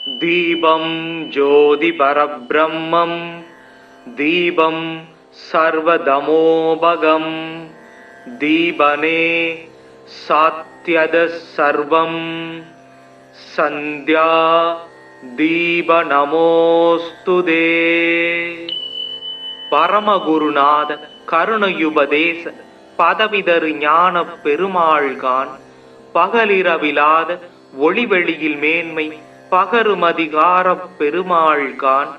தீபம் ஜோதி பரபிரம்மம் தீபம் சர்வதமோபகம் தீபனே சாத்யத சர்வம் சந்த்யா தீப நமோஸ்துதே. பரமகுருநாத கருணையுபதேச பதவிதரு ஞான பெருமாள்கான் பகலிரவிலாத ஒளிவெளியில் மேன்மை பகருமதிகார பெருமாள்கான்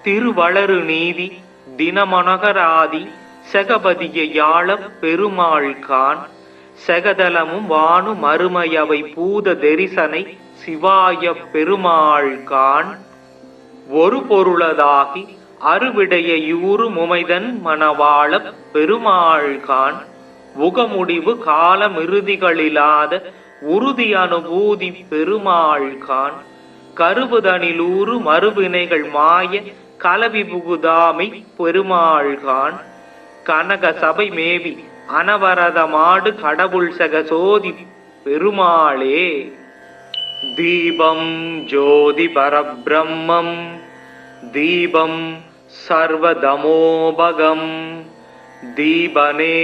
திருவளரு நீதி தினமனகராதி செகபதிய யாழ பெருமாள்கான் செகதலமும் வானு மறுமையவை பூத தரிசனை சிவாய பெருமாள்கான் ஒரு பொருளதாகி அறுவிடைய யூறு முமைதன் மணவாள பெருமாள்கான் உகமுடிவு காலமிறுதிகளிலாத உறுதி அனுபூதி பெருமாள்கான் கருவுதனிலூறு மறுவினைகள் மாய கலவி புகுதாமை பெருமாள்கான் கனக சபை மேவி அனவரதமாடு கடவுள் சகசோதி பெருமாளே. தீபம் ஜோதி பரபிரம்மம் தீபம் சர்வதமோபகம் தீபனே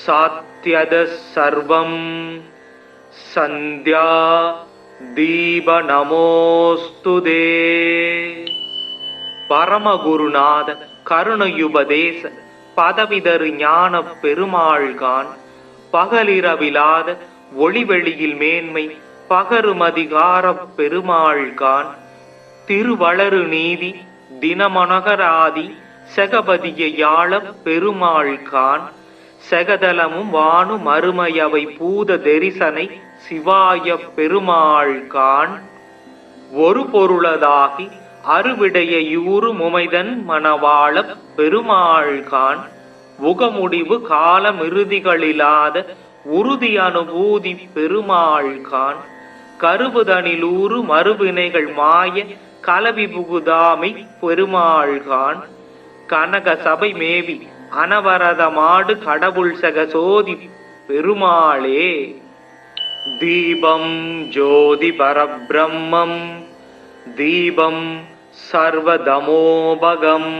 சாத்யத சர்வம் சந்த்யா தீப நமோஸ்துதே. பரமகுருநாத கருணையுபதேச பதவிதரு ஞான பெருமாள்கான் பகலிரவிலாத ஒளிவெளியில் மேன்மை பகருமதிகார பெருமாள்கான் திருவளரு நீதி தினமனகராதி செகபதிய யாழ பெருமாள்கான் செகதலமும் வானு மறுமையவை பூத தரிசனை சிவாய பெருமாள்கான் ஒரு பொருளதாகி அறுவிடைய யூறு முமைதன் மணவாள பெருமாள்கான் உகமுடிவு காலமிறுதிகளிலாத உறுதி அனுபூதி பெருமாள்கான் கருவுதனிலூறு மறுவினைகள் மாய கலவி புகுதாமை பெருமாள்கான் கனக சபை மேவி அனவரதமாடு கடவுள் சகசோதி பெருமாளே. தீபம் ஜோதி பரபிரம்மம் தீபம் சர்வதமோபகம்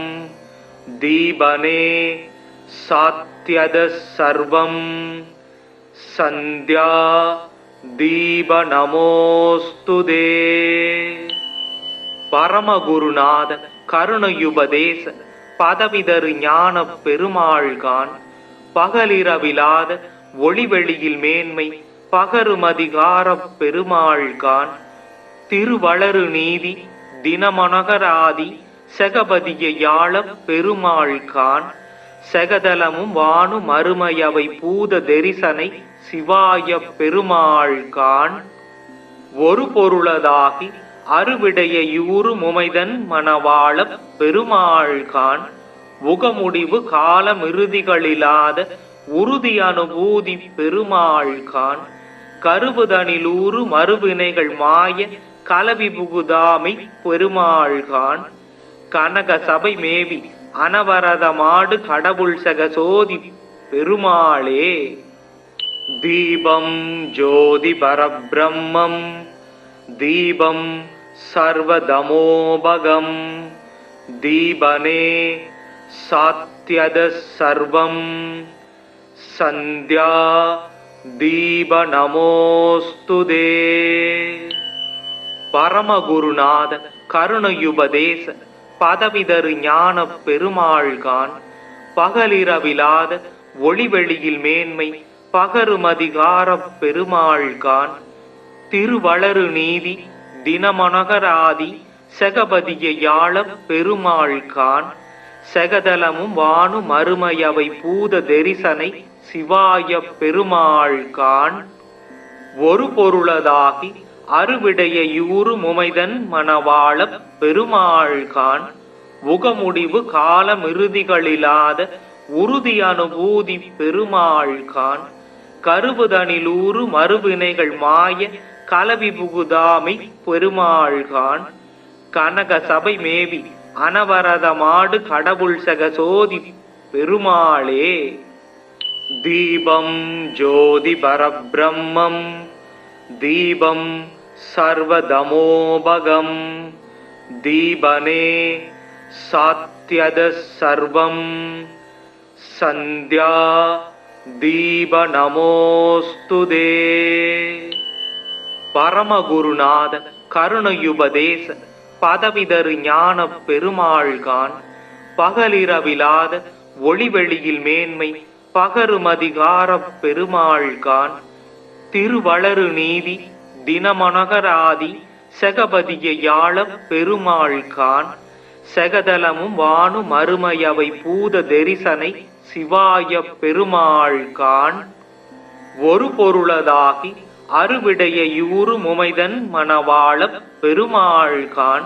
தீபனே சாத்யத சர்வம் சந்த்யா தீப நமோஸ்துதே. பரமகுருநாத கருணையுபதேச பதவிதரு ஞான பெருமாள்கான் பகலிரவிலாத ஒளிவெளியில் மேன்மை பகருமதிகார பெருமாள்கான் திருவளரு நீதி தினமனகராதி செகபதிய யாழ பெருமாள்கான் செகதலமும் வானு மறுமையவை பூத தரிசனை சிவாய பெருமாள்கான் ஒரு பொருளதாகி அறுவிடைய யூறு முமைதன் மணவாள பெருமாள்கான் உகமுடிவு காலமிறுதிகளிலாத உறுதி அனுபூதி பெருமாள்கான் கருவுதனிலூறு மறுவினைகள் மாய கலவி புகுதாமை பெருமாள்கான் கனக சபை மேவி அனவரதமாடு கடவுள் சகசோதி பெருமாளே. தீபம் ஜோதி பரபிரம்மம் தீபம் சர்வதமோபகம் தீபனே சாத்யத சர்வம் சந்த்யா தீப நமோஸ்துதே. பரமகுருநாத கருணையுபதேச பதவிதரு ஞான பெருமாள்கான் பகலிரவிலாத ஒளிவெளியில் மேன்மை பகருமதிகார பெருமாள்கான் திருவளரு நீதி தினமனகராதி செகபதிய யாழ பெருமாள்கான் செகதலமும் வானு மறுமையவை பூத தரிசனை சிவாய பெருமாள்கான் ஒரு பொருளதாகி அறுவிடைய யூறு முமைதன் மணவாள பெருமாள்கான் உகமுடிவு காலமிறுதிகளிலாத உறுதி அனுபூதி பெருமாள்கான் கருவுதனிலூறு மறுவினைகள் மாய கலவி புகுதாமை பெருமாள்கான் கனக சபை மேவி அனவரதமாடு கடவுள் சகசோதி பெருமாளே. தீபம் ஜோதி பரபிரம்மம் தீபம் சர்வதமோபகம் தீபனே சாத்யத சர்வம் சந்த்யா தீப நமோஸ்துதே. பரமகுருநாத கருணையுபதேச பதவிதரு ஞான பெருமாள்கான் பகலிரவிலாத ஒளிவெளியில் மேன்மை பகருமதிகார பெருமாள்கான் திருவளரு நீதி தினமனகராதி செகபதிய யாழ பெருமாள்கான் செகதலமும் வானு மறுமையவை பூத தரிசனை சிவாய பெருமாள்கான் ஒரு பொருளதாகி அறுவிடைய யூறு முமைதன் மணவாள பெருமாள்கான்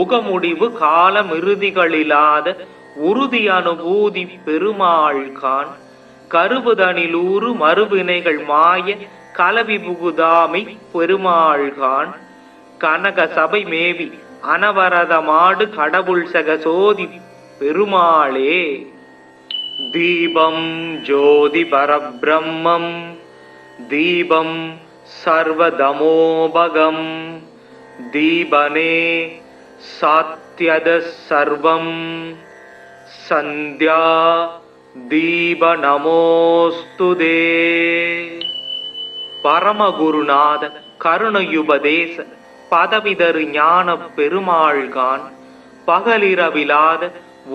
உகமுடிவு காலமிறுதிகளிலாத உறுதி அனுபூதி பெருமாள்கான் கருவுதனிலூறு மறுவினைகள் மாய கலவி புகுதாமை பெருமாள்கான் கனக சபை மேவி அனவரத மாடு கடவுள் சகசோதி பெருமாளே. தீபம் ஜோதி பரபிரம்மம் தீபம் சர்வதமோபகம் தீபனே சாத்யத சர்வம் சந்த்யா தீப நமோஸ்துதே. பரமகுருநாத கருணையுபதேச பதவிதரு ஞான பெருமாள்கான் பகலிரவிலாத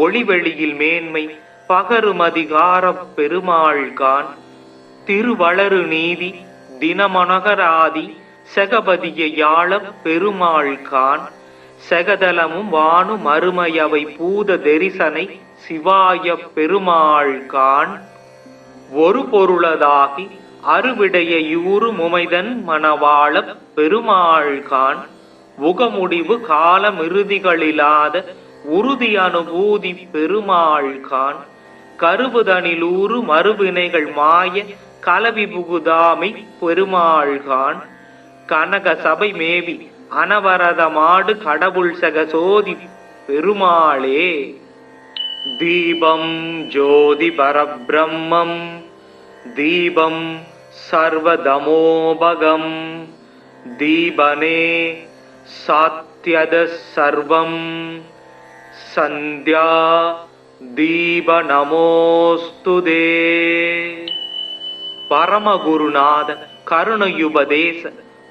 ஒளிவெளியில் மேன்மை பகருமதிகார பெருமாள்கான் திருவளரு நீதி தினமனகராதி செகபதிய யாழ பெருமாள்கான் செகதலமும் வானு மறுமையவை பூத தரிசனை சிவாய பெருமாள்கான் ஒரு பொருளதாகி அறுவிடைய யூறு முமைதன் மணவாள பெருமாள்கான் உகமுடிவு காலமிறுதிகளிலாத உறுதி அனுபூதி பெருமாள்கான் கருவுதனிலூறு மறுவினைகள் மாய கலவி புகுதாமை பெருமாள்கான் கனக சபை மேவி அனவரத மாடு கடவுள் சகசோதி பெருமாளே. தீபம் ஜோதி பரபிரம்மம் தீபம் சர்வதமோபகம் தீபனே சாத்யத சர்வம் சந்த்யா தீப நமோஸ்துதே. பரமகுருநாத கருணையுபதேச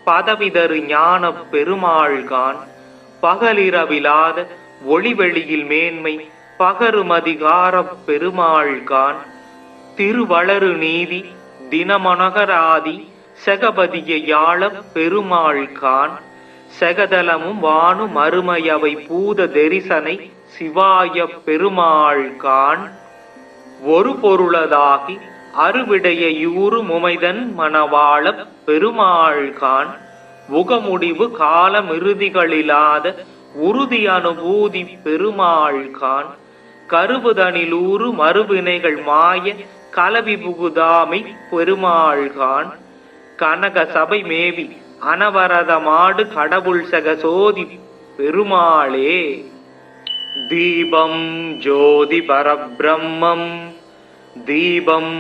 பதவிதரு ஞான பெருமாள்கான் பகலிரவிலாத ஒளிவெளியில் மேன்மை பகருமதிகார பெருமாள்கான் திருவளரு நீதி தினமனகராதி செகபதிய யாழ பெருமாள்கான் செகதலமும் வானு மறுமையவை பூத தரிசனை சிவாய பெருமாள்கான் ஒரு பொருளதாகி அறுவிடைய யூறு முமைதன் மணவாள பெருமாள்கான் உகமுடிவு காலமிறுதிகளிலாத உறுதி அனுபூதி பெருமாள்கான் கருவுதனிலூறு மறுவினைகள் மாய கலவி புகுதாமை பெருமாள்கான் கனக சபை மேவி அனவரத மாடு கடவுள் சகசோதி பெருமாளே. தீபம் ஜோதி பரபிரம்மம் தீபம்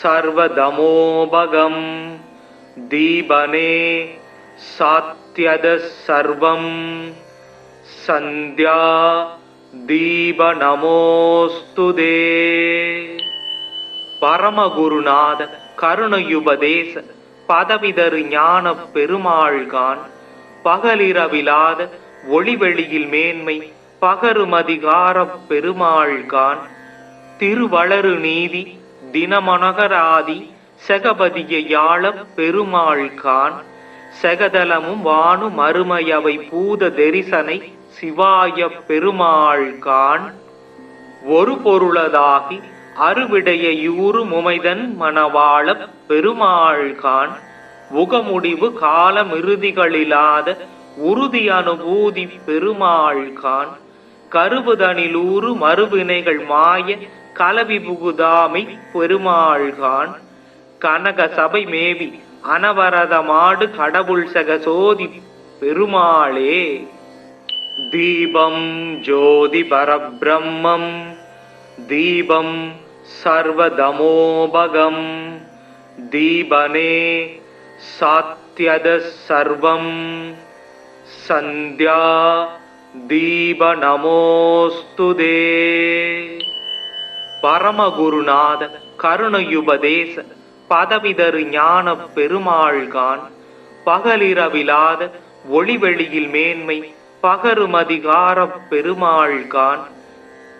சர்வதமோபகம் தீபனே சாத்யத சர்வம் சந்த்யா தீப நமோஸ்துதே. பரமகுருநாத கருணையுபதேச பதவிதரு ஞான பெருமாள்கான் பகலிரவிலாத ஒளிவெளியில் மேன்மை பகருமதிகார பெருமாள்கான் திருவளரு நீதி தினமனகராதி செகபதிய யாழ பெருமாள்கான் செகதலமும் வானு மறுமையவை பூத தரிசனை சிவாய பெருமாள்கான் ஒரு பொருளதாகி அறுவிடைய யூறு முமைதன் மணவாள பெருமாள்கான் உகமுடிவு காலமிறுதிகளிலாத உறுதி அனுபூதி பெருமாள்கான் கருவுதனிலூறு மறுவினைகள் மாய கலவி புகுதாமை பெருமாள்கான் கனக சபை மேவி அனவரத மாடு கடவுள் சகசோதி பெருமாளே. தீபம் ஜோதி பரபிரம்மம் தீபம் சர்வதமோபகம் தீபனே சாத் सात्यद सर्वं सन्ध्या दीप நமோஸ்துதே. பரமகுருநாத கருணையுபதேச பதவிதரு ஞான பெருமாள்கான் பகலிரவிலாத ஒளிவெளியில் மேன்மை பகருமதிகார பெருமாள்கான்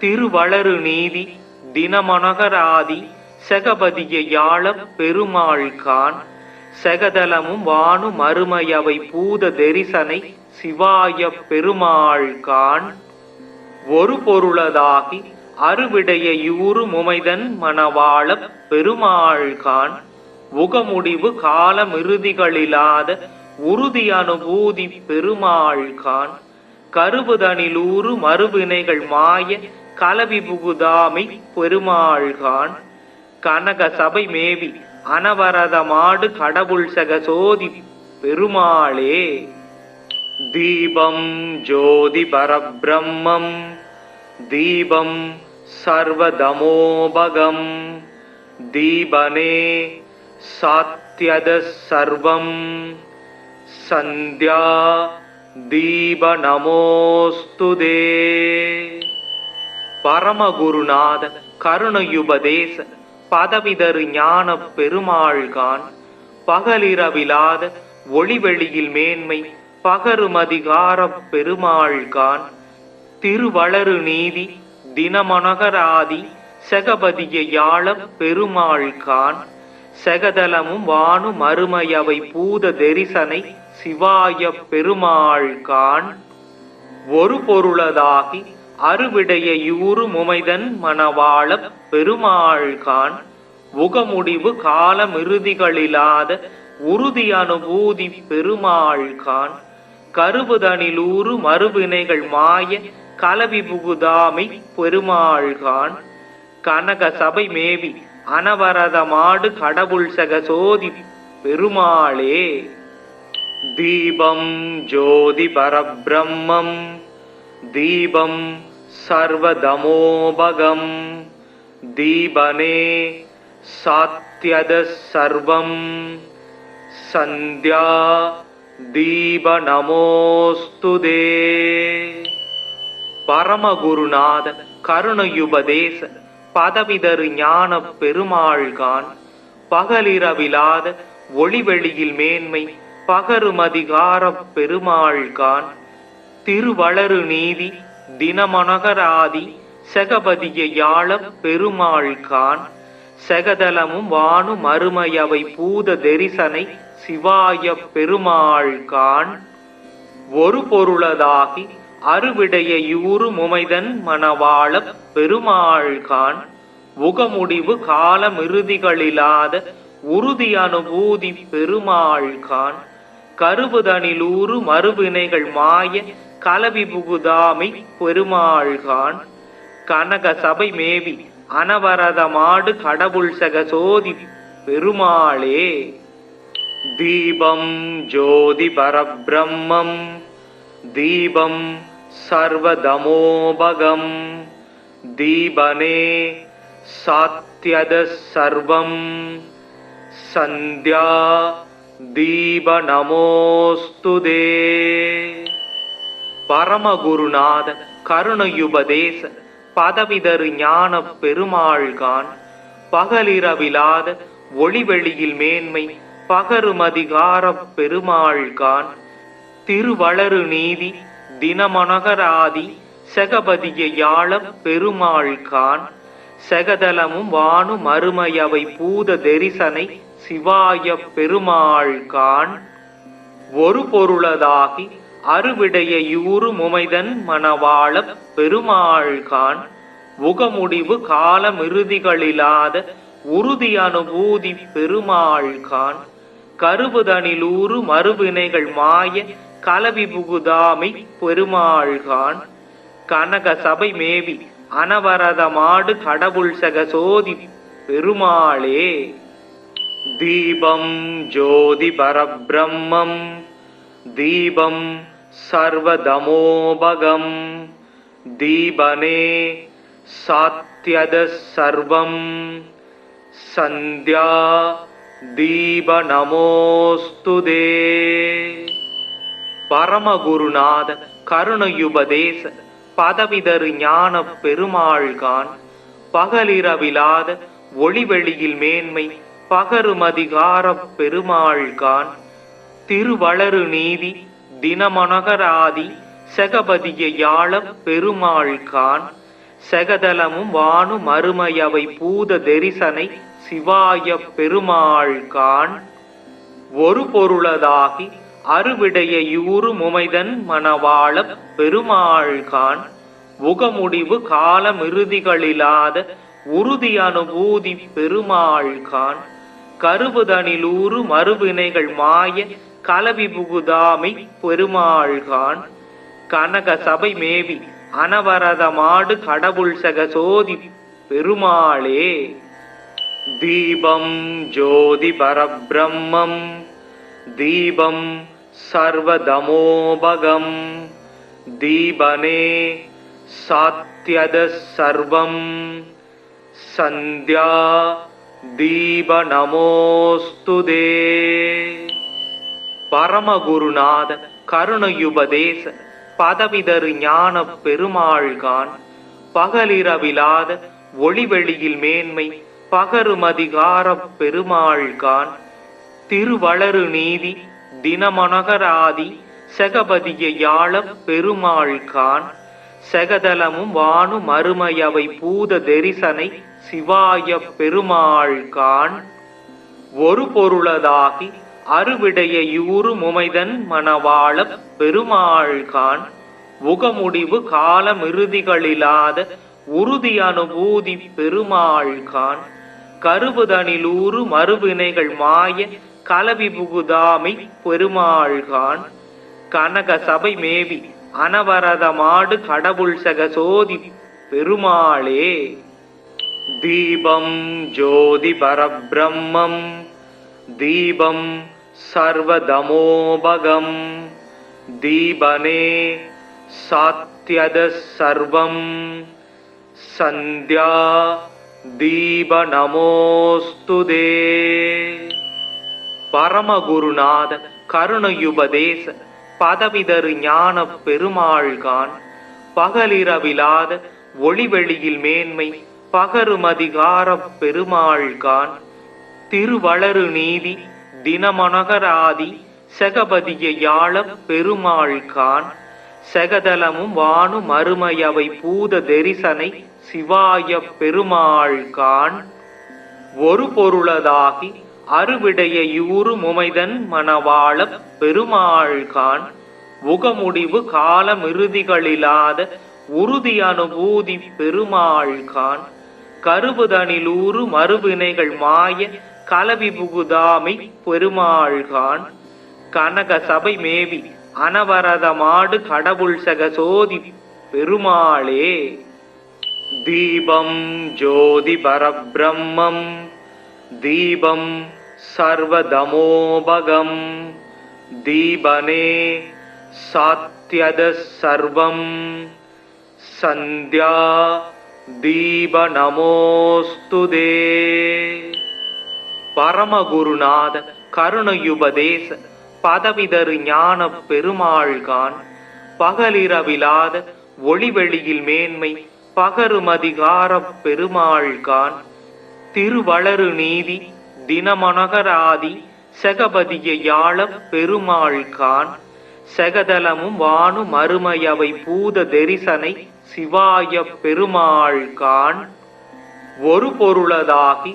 திருவளரு நீதி தினமனகராதி செகபதிய யாழ பெருமாள்கான் செகதலமும் வானு மறுமையவை பூத தரிசனை சிவாய பெருமாள்கான் ஒரு பொருளதாகி அறுவிடைய யூறு முமைதன் மணவாள பெருமாள்கான் உகமுடிவு காலமிறுதிகளிலாத உறுதி அனுபூதி பெருமாள்கான் கருவுதனிலூறு மறுவினைகள் மாய கலவி புகுதாமை பெருமாள்கான் கனக சபை மேவி அனவரதமாடு கடவுள் சகசோதி பெருமாளே. தீபம் ஜோதி பரபிரம்மம் தீபம் சர்வதமோபகம் தீபனே சாத்யத சர்வம் சந்த்யா தீப நமோஸ்துதே. பரமகுருநாத கருணையுபதேச பதவிதரு ஞான பெருமாள்கான் பகலிரவிலாத ஒளிவெளியில் மேன்மை பகருமதிகார பெருமாள்கான் திருவளரு நீதி தினமனகராதி செகபதிய யாழ பெருமாள்கான் செகதலமும் வானு மறுமையவை பூத தரிசனை சிவாய பெருமாள்கான் ஒரு பொருளதாகி அறுவிடைய யூறு முமைதன் மணவாள பெருமாள்கான் உகமுடிவு காலமிறுதிகளிலாத உறுதி அனுபூதி பெருமாள்கான் கருவுதனிலூறு மறுவினைகள் மாய கலவி புகுதாமை பெருமாள்கான் கனக சபை மேவி அனவரதமாடு கடவுள் சகசோதி பெருமாளே. தீபம் ஜோதி பரபிரம்மம் தீபம் சர்வதமோபகம் தீபனே சாத்யத சர்வம் சந்த்யா தீப நமோஸ்துதே. பரமகுருநாத கருணையுபதேச பதவிதரு ஞான பெருமாள்கான் பகலிரவிலாத ஒளிவெளியில் மேன்மை பகருமதிகார பெருமாள்கான் திருவளரு நீதி தினமனகராதி செகபதிய யாழ பெருமாள்கான் செகதலமும் வானு மறுமையவை பூத தரிசனை சிவாய பெருமாள்கான் ஒரு பொருளதாகி அறுவிடைய யூறு முமைதன் மணவாள பெருமாள்கான் உகமுடிவு காலமிறுதிகளிலாத உறுதி அனுபூதி பெருமாள்கான் கருவுதனிலூறு மறுவினைகள் மாய கலவி புகுதாமை பெருமாள்கான் கனக சபை மேவி அனவரதமாடு கடவுள் சகசோதி பெருமாளே. தீபம் ஜோதி பரபிரம்மம் தீபம் சர்வதமோபகம் தீபனே சாத்யத சர்வம் சந்த்யா தீப நமோஸ்துதே. பரமகுருநாத கருணையுபதேச பதவிதரு ஞான பெருமாள்கான் பகலிரவிலாத ஒளிவெளியில் மேன்மை பகருமதிகார பெருமாள்கான் திருவளரு நீதி தினமனகராதி செகபதிய யாழ பெருமாள்கான் செகதலமும் வானு மறுமையவை பூத தரிசனை சிவாய பெருமாள்கான் ஒரு பொருளதாகி அறுவிடைய யூறு முமைதன் மணவாள பெருமாள்கான் உகமுடிவு காலமிறுதிகளிலாத உறுதி அனுபூதி பெருமாள்கான் கருவுதனிலூறு மறுவினைகள் மாய கலவி புகுதாமை பெருமாள்கான் கனக சபை மேவி அனவரதமாடு கடவுள் சகசோதி பெருமாளே. தீபம் ஜோதி பரபிரம்மம் தீபம் சர்வதமோபகம் தீபனே சாத்யத சர்வம் சந்த்யா தீப நமோஸ்துதே. பரமகுருநாத கருணையுபதேச பதவிதரு ஞான பெருமாள்கான் பகலிரவிலாத ஒளிவெளியில் மேன்மை பகருமதிகார பெருமாள்கான் திருவளரு நீதி தினமனகராதி செகபதிய யாழ பெருமாள்கான் செகதலமும் வானு மறுமையவை பூத தெரிசனை சிவாய பெருமாள்கான் ஒரு பொருளதாகி அறுவிடைய யூறு முமைதன் மணவாள பெருமாள்கான் உகமுடிவு காலமிறுதிகளிலாத உறுதி அனுபூதி பெருமாள்கான் கருவுதனிலூறு மறுவினைகள் மாய கலவி புகுதாமை பெருமாள்கான் கனக சபை மேவி அனவரதமாடு கடவுள் சகசோதி பெருமாளே. தீபம் ஜோதி பரபிரம்மம் தீபம் சர்வதமோபகம் தீபனே சாத்யத சர்வம் சந்த்யா தீப நமோஸ்துதே. பரமகுருநாத கருணையுபதேச பதவிதரு ஞான பெருமாள்கான் பகலிரவிலாத ஒளிவெளியில் மேன்மை பகருமதிகார பெருமாள்கான் திருவளரு நீதி தினமனகராதி செகபதிய யாழ பெருமாள்கான் செகதலமும் வானு மறுமையவை பூத தெரிசனை சிவாய பெருமாள்கான் ஒரு பொருளதாகி அறுவிடைய யூறு முமைதன் மணவாள பெருமாள்கான் உகமுடிவு காலமிறுதிகளிலாத உறுதி அனுபூதி பெருமாள்கான் கருவுதனிலூறு மறுவினைகள் மாய கலவி புகுதாமை பெருமாள்கான் கனக சபை மேவி அனவரதமாடு கடவுள் சகசோதி பெருமாளே. தீபம் ஜோதி பரபிரம்மம் தீபம் சர்வதமோபகம் தீபனே சாத்யத சர்வம் சந்த்யா தீப நமோஸ்துதே. பரமகுருநாத கருணையுபதேச பதவிதரு ஞான பெருமாள்கான் பகலிரவிலாத ஒளிவெளியில் மேன்மை பகருமதிகார பெருமாள்கான் திருவளரு நீதி தினமனகராதி செகபதிய யாழ பெருமாள்கான் செகதலமும் வானு மறுமையவை பூத தெரிசனை சிவாய பெருமாள்கான் ஒரு பொருளதாகி அறுவிடைய யூறு முமைதன் மணவாள பெருமாள்கான் உகமுடிவு காலமிறுதிகளிலாத உறுதி அனுபூதி பெருமாள்கான் கருவுதனிலூறு மறுவினைகள் மாய கலவி புகுதாமை பெருமாள்கான் கனக சபை மேவி அனவரதமாடு கடவுள் சகசோதி பெருமாளே. தீபம் ஜோதி பரபிரம்மம் தீபம் சர்வதமோபகம் தீபனே சாத்யத சர்வம் சந்த்யா தீப நமோஸ்துதே. பரமகுருநாத கருணையுபதேச பதவிதரு ஞான பெருமாள்கான் பகலிரவிலாத ஒளிவெளியில் மேன்மை பகருமதிகார பெருமாள்கான் திருவளரு நீதி தினமனகராதி செகபதிய யாழ பெருமாள்கான் செகதலமும் வானு மறுமையவை பூத தெரிசனை சிவாய பெருமாள்கான் ஒரு பொருளதாகி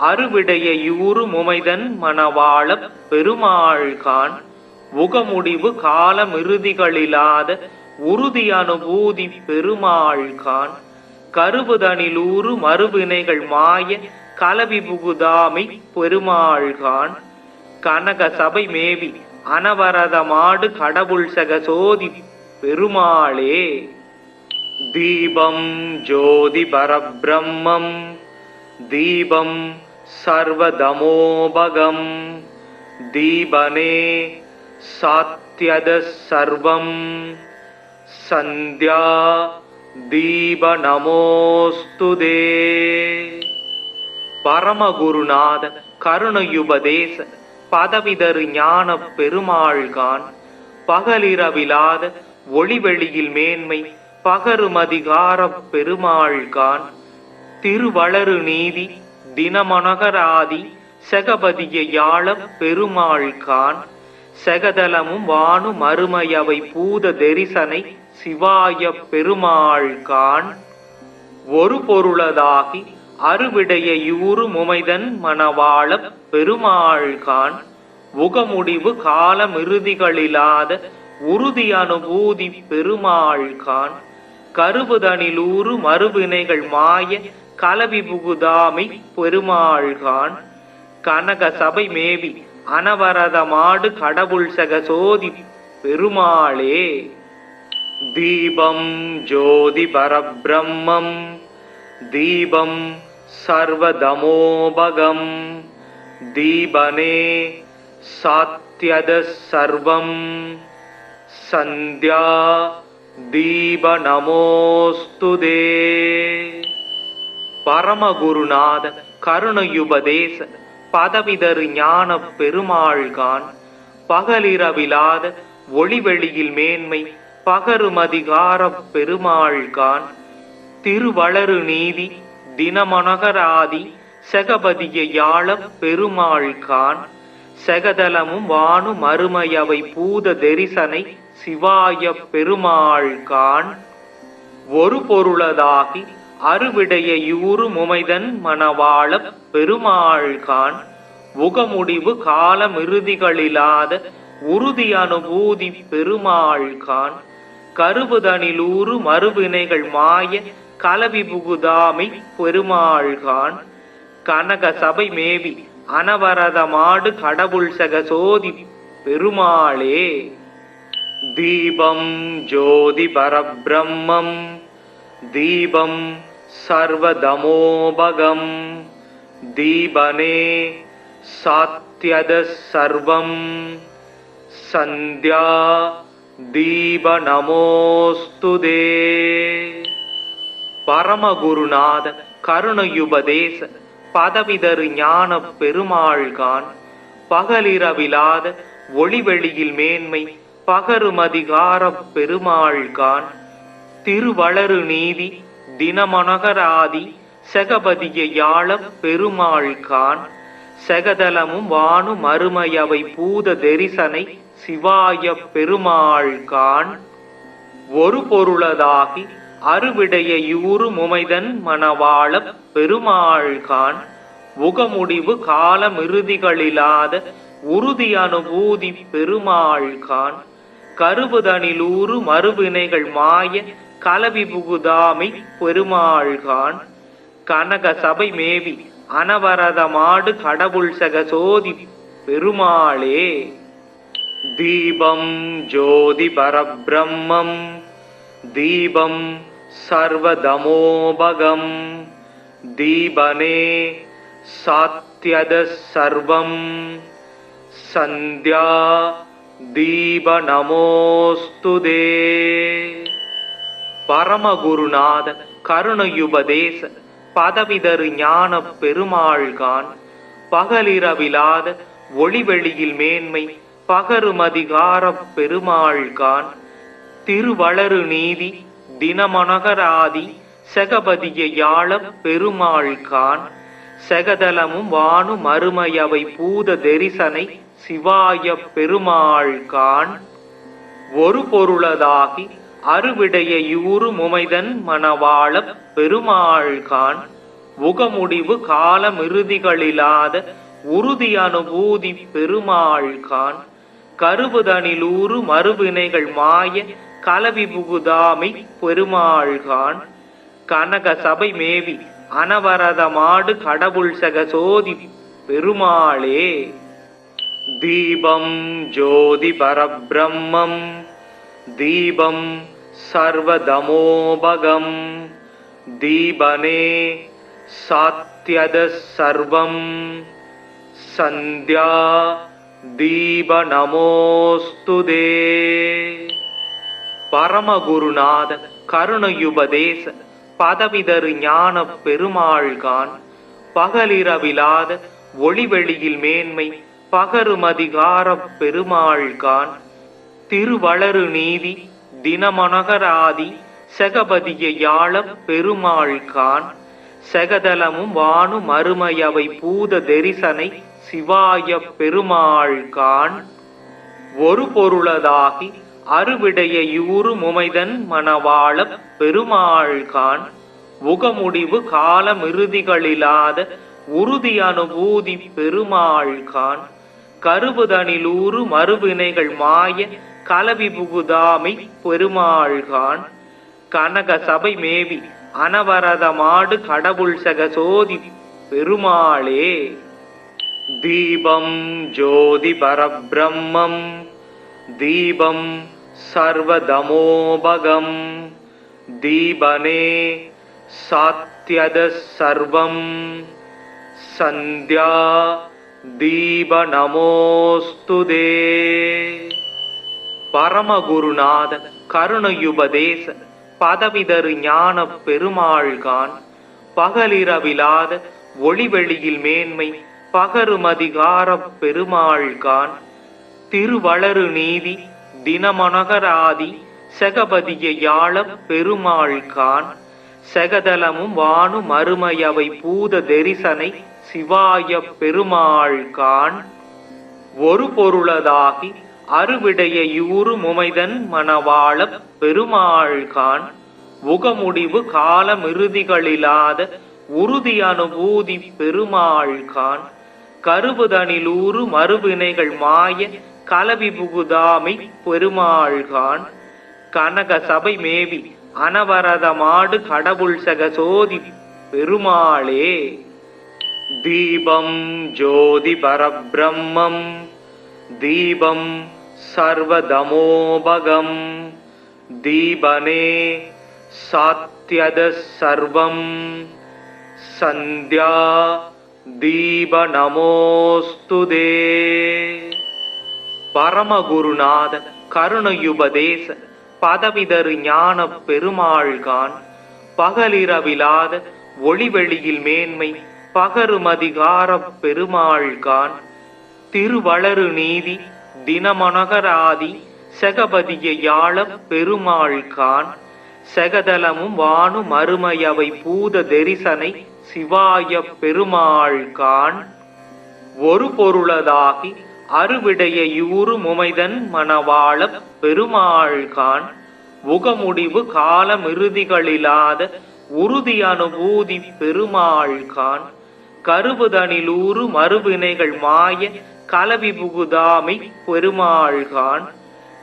அறுவிடைய யூறு முமைதன் மணவாள பெருமாள்கான் உகமுடிவு காலமிறுதிகளிலாத உறுதி அனுபூதி பெருமாள்கான் கருவுதனிலூறு மறுவினைகள் மாய கலவி புகுதாமை பெருமாள்கான் கனக சபை மேவி அனவரதமாடு கடவுள் சகசோதி பெருமாளே. தீபம் ஜோதி பரபிரம்மம் தீபம் சர்வதமோபகம் தீபனே சாத்யத சர்வம் சந்த்யா தீப நமோஸ்துதே. பரமகுருநாத கருணையுபதேச பதவிதரு ஞான பெருமாள்கான் பகலிரவிலாத ஒளிவெளியில் மேன்மை பகருமதிகார பெருமாள்கான் திருவளரு நீதி தினமனகராதி செகபதிய யாழ பெருமாள்கான் செகதலமும் வானு மறுமையவை பூத தெரிசனை சிவாய பெருமாள்கான் ஒரு பொருளதாகி அறுவிடைய யூறு முமைதன் மணவாள பெருமாள்கான் உகமுடிவு காலமிறுதிகளிலாத உறுதி அனுபூதி பெருமாள்கான் கருவுதனிலூறு மறுவினைகள் மாய கலவி புகுதாமை பெருமாள்கான் கனக சபை மேவி அனவரதமாடு கடவுள் சகசோதி பெருமாளே. தீபம் ஜோதி பரபிரம்மம் தீபம் சர்வதமோபகம் தீபனே சாத்யத சர்வம் சந்தியா தீப நமோஸ்துதே. பரமகுருநாத கருணையுபதேச பதவிதரு ஞான பெருமாள்கான் பகலிரவிலாத ஒளிவெளியில் மேன்மை பகருமதிகார பெருமாள்கான் திருவளரு நீதி தினமனகராதி செகபதிய யாழ பெருமாள்கான் செகதலமும் வானு மறுமையவை பூத தெரிசனை சிவாய பெருமாள்கான் ஒரு பொருளதாகி அறுவிடைய யூறு முமைதன் மணவாள பெருமாள்கான் உகமுடிவு காலமிறுதிகளிலாத உறுதி அனுபூதி பெருமாள்கான் கருவுதனிலூறு மறுவினைகள் மாய கலவி புகுதாமை பெருமாள்கான் கனக சபை மேவி அனவரதமாடு கடவுள் சகசோதி பெருமாளே. தீபம் ஜோதி பரபிரம்மம் தீபம் சர்வதமோபகம் தீபனே சாத்யத சர்வம் சந்தியா தீப நமோஸ்துதே. பரமகுருநாத கருணையுபதேச பதவிதரு ஞான பெருமாள்கான் பகலிரவிலாத ஒளிவெளியில் மேன்மை பகருமதிகார பெருமாள்கான் திருவளரு நீதி தினமனகராதி செகபதிய யாழ பெருமாள்கான் செகதலமும் வானு மறுமையவை பூத தெரிசனை சிவாய பெருமாள்கான் ஒரு பொருளதாகி அறுவிடைய யூறு முமைதன் மணவாள பெருமாள்கான் உகமுடிவு காலமிறுதிகளிலாத உறுதி அனுபூதி பெருமாள்கான் கருவுதனிலூறு மறுவினைகள் மாய கலவி புகுதாமை பெருமாள்கான் கனக சபை மேவி அனவரதமாடு கடவுள் சகசோதி பெருமாளே. தீபம் ஜோதி பரபிரம்மம் தீபம் சர்வதமோபகம் தீபனே சாத்யத சர்வம் சந்தியா தீப நமோஸ்துதே. பரமகுருநாத கருணையுபதேச பதவிதரு ஞான பெருமாள்கான் பகலிரவிலாத ஒளிவெளியில் மேன்மை பகருமதிகார பெருமாள்கான் திருவளரு நீதி தினமனகராதி செகபதிய யாழ பெருமாள்கான் செகதலமும் வானு மறுமையவை பூத தெரிசனை சிவாய பெருமாள்கான் ஒரு பொருளதாகி அறுவிடைய யூறு முமைதன் மணவாள பெருமாள்கான் உகமுடிவு காலமிறுதிகளிலாத உறுதி அனுபூதி பெருமாள்கான் கருவுதனிலூறு மறுவினைகள் மாய கலவி புகுதாமை பெருமாள்கான் கனக சபை மேவி அனவரதமாடு கடவுள் சகசோதி பெருமாளே. தீபம் ஜோதி பரபிரம்மம் தீபம் சர்வதமோபகம் தீபனே சாத்யத சர்வம் சந்தியா தீப நமோஸ்துதே. பரமகுருநாத கருணையுபதேச பதவிதரு ஞான பெருமாள்கான் பகலிரவிலாத ஒளிவெளியில் மேன்மை பகருமதிகாரப் பெருமாள்கான் திருவளரு நீதி தினமனகராதி செகபதிய யாழப் பெருமாள்கான் செகதலமும் வானு மறுமையவை பூத தெரிசனை சிவாய பெருமாள்கான் ஒரு பொருளதாகி அறுவிடைய யூறு முமைதன் மணவாளப் பெருமாள்கான் உகமுடிவு காலமிறுதிகளிலாத உறுதி அனுபூதி பெருமாள்கான் கருவுதனிலூறு மறுவினைகள் மாய கலவி புகுதாமை பெருமாள்கான் கனக சபை மேவி அனவரதமாடு கடவுள் சகசோதி பெருமாளே. தீபம் ஜோதி பரபிரம்மம் தீபம் சர்வதமோபகம் தீபனே சாத்யத சர்வம் சந்தியா தீப நமோஸ்துதே. பரமகுருநாத கருணையுபதேச பதவிதரு ஞான பெருமாள்கான் பகலிரவிலாத ஒளிவெளியில் மேன்மை பகருமதிகாரப் பெருமாள்கான் திருவளரு நீதி தினமனகராதி செகபதிய யாழப் பெருமாள்கான் செகதலமும் வானு மறுமையவை பூத தெரிசனை சிவாய பெருமாள்கான் ஒரு பொருளதாகி அறுவிடைய யூறு முமைதன் மணவாளப் பெருமாள்கான் உகமுடிவு காலமிறுதிகளிலாத உறுதி அனுபூதி பெருமாள்கான் கருவுதனிலூறு மறுவினைகள் மாய கலவி புகுதாமை பெருமாள்கான் கனக சபை மேவி அனவரதமாடு கடவுள் சகசோதி பெருமாளே. தீபம் ஜோதி பரபிரம்மம் தீபம் சர்வதமோபகம் தீபனே சாத்யத சர்வம் சந்தியா தீப நமோஸ்துதே. பரமகுருநாத கருணையுபதேச பதவிதரு ஞான பெருமாள்கான் பகலிரவிலாத ஒளிவெளியில் மேன்மை பகருமதிகாரப் பெருமாள்கான் திருவளரு நீதி தினமனகராதி செகபதிய யாழப் பெருமாள்கான் செகதலமும் வானு மறுமையவை பூத தெரிசனை சிவாய பெருமாள்கான் ஒரு பொருளதாகி அறுவிடைய யூறு முமைதன் மணவாளப் பெருமாள்கான் உகமுடிவு காலமிறுதிகளிலாத உறுதி அனுபூதி பெருமாள்கான் கருவுதனிலூறு மறுவினைகள் மாய கலவி புகுதாமை பெருமாள்கான்